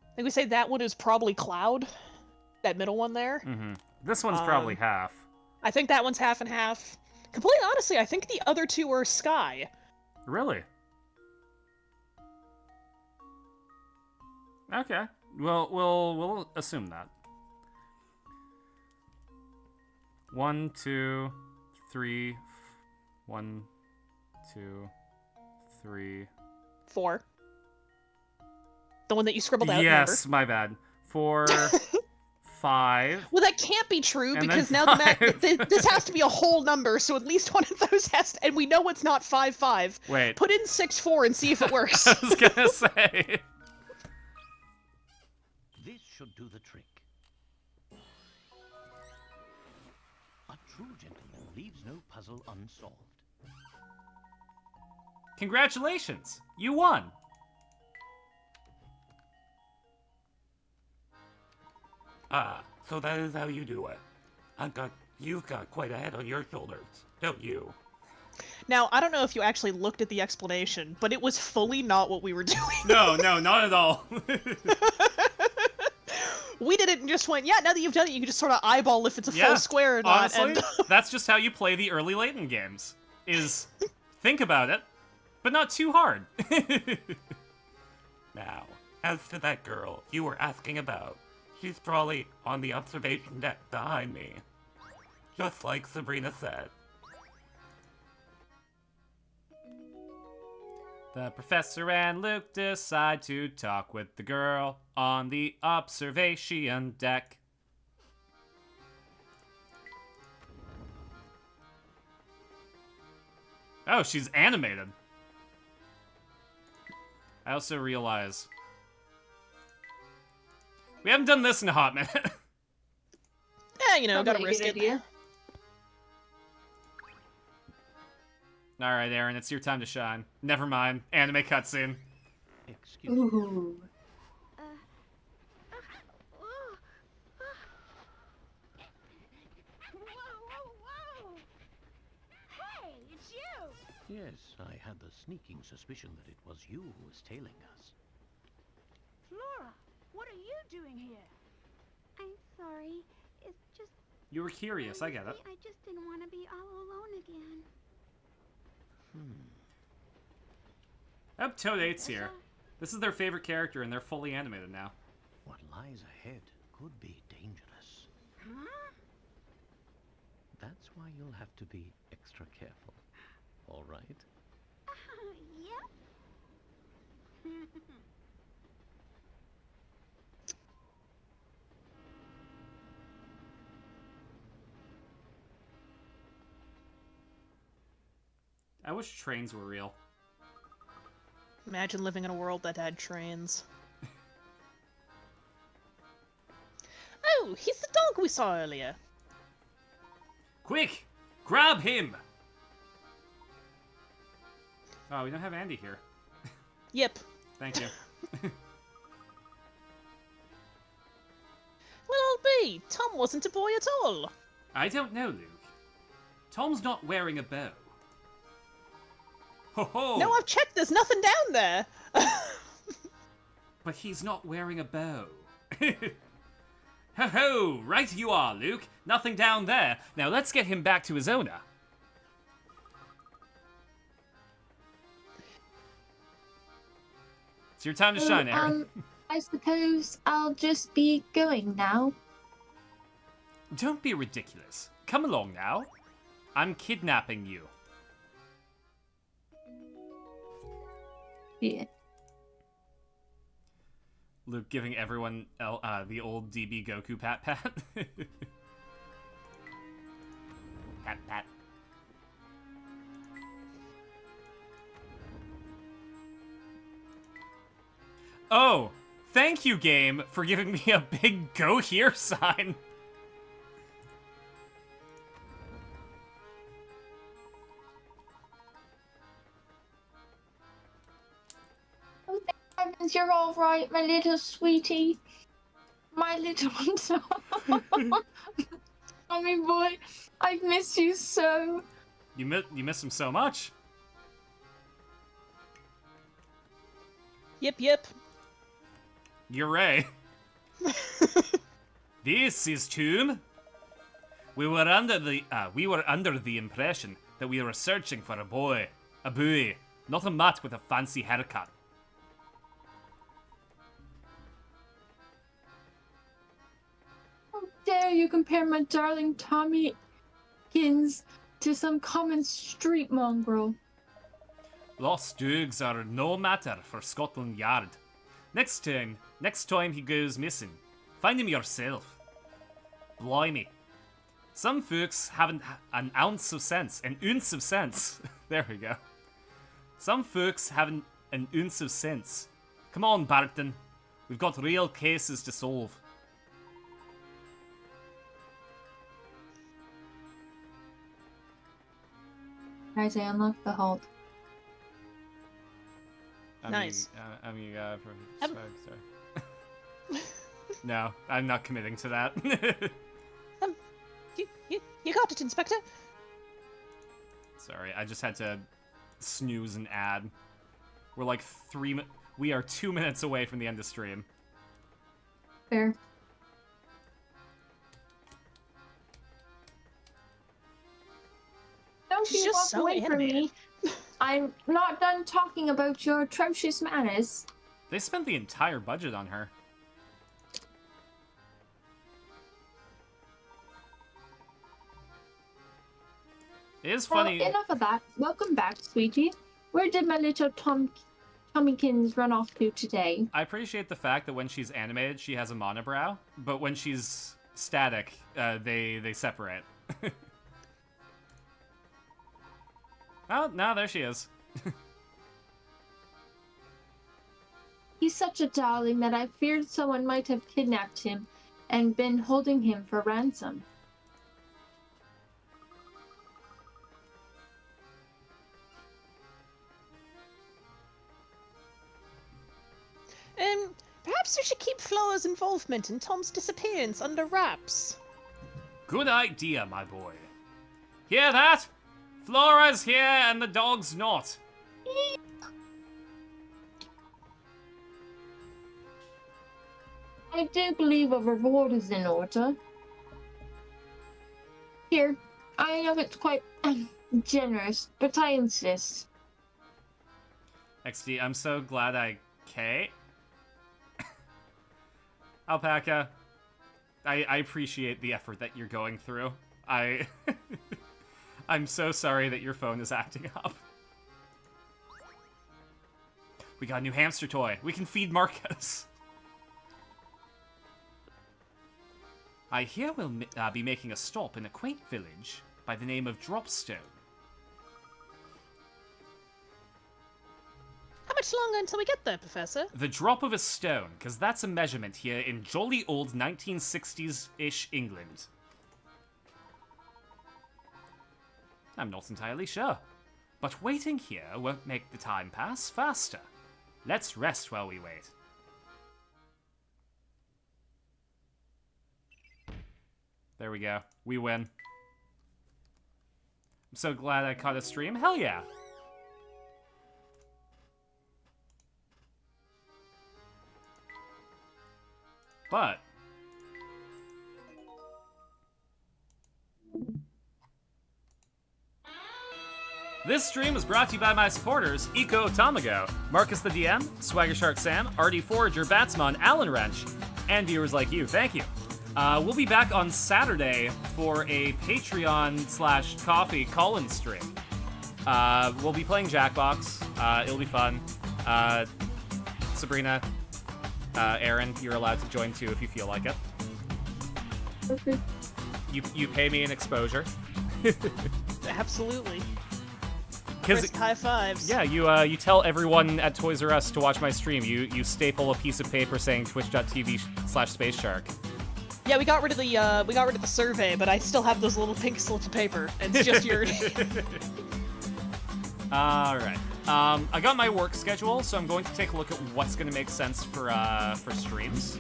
I think we say that one is probably cloud. That middle one there. Mm-hmm. This one's probably half. I think that one's half and half. Completely honestly, I think the other 2 are sky. Really? Okay. Well, we'll assume that. 1, 2, 3. 1, 2, 3. 4. The one that you scribbled out. Yes, my bad. 4, 5. Well, that can't be true And then because now the 5. this has to be a whole number, so at least one of those has to, and we know it's not 5-5. Wait. Put in 6-4 and see if it works. I was gonna say. This should do the trick. A true gentleman leaves no puzzle unsolved. Congratulations! You won! Ah, so that is how you do it. You've got quite a head on your shoulders, don't you? Now, I don't know if you actually looked at the explanation, but it was fully not what we were doing. No, not at all. We did it and just went, yeah, now that you've done it, you can just sort of eyeball if it's a Yeah, full square or not. honestly, And that's just how you play the early Layton games. Is think about it, but not too hard. Now, as to that girl you were asking about, she's probably on the observation deck behind me. Just like Sabrina said. The professor and Luke decide to talk with the girl on the observation deck. Oh, she's animated. I also realize we haven't done this in a hot minute. yeah, you know, gotta Probably a risk good it. idea. All right, Aaron, it's your time to shine. Never mind. Anime cutscene. Excuse me. Ooh. Whoa! Hey, it's you! Yes, I had the sneaking suspicion that it was you who was tailing us. Flora, what are you doing here? I'm sorry. It's just. You were curious, I get it. I just didn't want to be all alone again. I hope Toad 8's here. This is their favorite character, and they're fully animated now. What lies ahead could be dangerous. Huh? That's why you'll have to be extra careful. All right? Yep. I wish trains were real. Imagine living in a world that had trains. Oh, he's the dog we saw earlier. Quick! Grab him! Oh, we don't have Andy here. Yep. Thank you. Well, I'll be. Tom wasn't a boy at all. I don't know, Luke. Tom's not wearing a bow. Ho ho! No, I've checked. There's nothing down there. But he's not wearing a bow. Ho ho! Right you are, Luke. Nothing down there. Now let's get him back to his owner. It's your time to shine, Aaron. I suppose I'll just be going now. Don't be ridiculous. Come along now. I'm kidnapping you. Yeah. Luke giving everyone the old DB Goku pat pat. Pat pat. Oh, thank you, game, for giving me a big go here sign. Oh, thank heavens you're all right, my little sweetie. My little Tommy boy, I've missed you so. You miss him so much. Yep. You're right. This is Tomb. We were under the impression that we were searching for a boy, a boy, not a mutt with a fancy haircut. How dare you compare my darling Tommykins to some common street mongrel? Lost dogs are no matter for Scotland Yard. Next time he goes missing, find him yourself. Blimey. Some folks haven't an ounce of sense. An ounce of sense. There we go. Some folks haven't an ounce of sense. Come on, Barton. We've got real cases to solve. Guys, I unlocked the hold. Nice. Sorry. No, I'm not committing to that. You got it, Inspector. Sorry, I just had to snooze an ad. We're like we are 2 minutes away from the end of stream. Fair. Don't She's you just walk so away from me. animated. I'm not done talking about your atrocious manners. They spent the entire budget on her. It is funny. Well, enough of that. Welcome back, sweetie. Where did my little Tommykins run off to today? I appreciate the fact that when she's animated, she has a monobrow, but when she's static, they separate. Oh, no, there she is. He's such a darling that I feared someone might have kidnapped him and been holding him for ransom. Perhaps we should keep Flora's involvement in Tom's disappearance under wraps. Good idea, my boy. Hear that? Flora's here and the dog's not. I do believe a reward is in order. Here, I know it's quite generous, but I insist. XD, I'm so glad I... Okay. Alpaca, I appreciate the effort that you're going through. I'm so sorry that your phone is acting up. We got a new hamster toy. We can feed Marcus. I hear we'll be making a stop in a quaint village by the name of Dropstone. How much longer until we get there, Professor? The drop of a stone, because that's a measurement here in jolly old 1960s-ish England. I'm not entirely sure. But waiting here won't make the time pass faster. Let's rest while we wait. There we go. We win. I'm so glad I caught a stream. Hell yeah! But this stream is brought to you by my supporters, Eco Tamago, Marcus the DM, Swagger Shark Sam, RD Forager, Batsmon, Alan Wrench, and viewers like you. Thank you. We'll be back on Saturday for a Patreon/coffee call-in stream. We'll be playing Jackbox. It'll be fun. Sabrina, Aaron, you're allowed to join too if you feel like it. Okay. You pay me an exposure. Absolutely. Because High fives. yeah, you tell everyone at Toys R Us to watch my stream. You staple a piece of paper saying twitch.tv/spaceshark. Yeah, we got rid of the survey, but I still have those little pink slips of paper. And it's just your. All right. I got my work schedule, so I'm going to take a look at what's going to make sense for streams.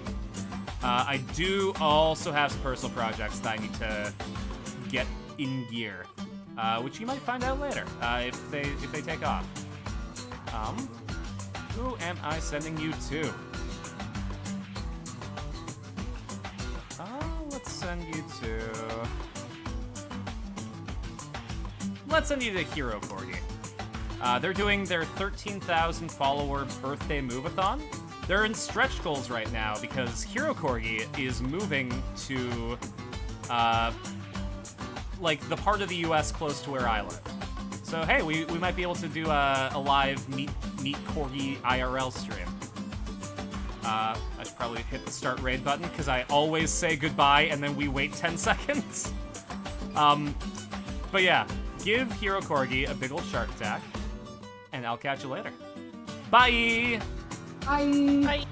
I do also have some personal projects that I need to get in gear, which you might find out later if they take off. Who am I sending you to? Let's send you to Hero Corgi. They're doing their 13,000 follower birthday move-a-thon. They're in stretch goals right now because Hero Corgi is moving to, like, the part of the U.S. close to where I live. So hey, we might be able to do a live Meet Corgi IRL stream. I should probably hit the start raid button because I always say goodbye and then we wait 10 seconds. But yeah, give Hero Corgi a big old shark attack, and I'll catch you later. Bye! Bye. Bye.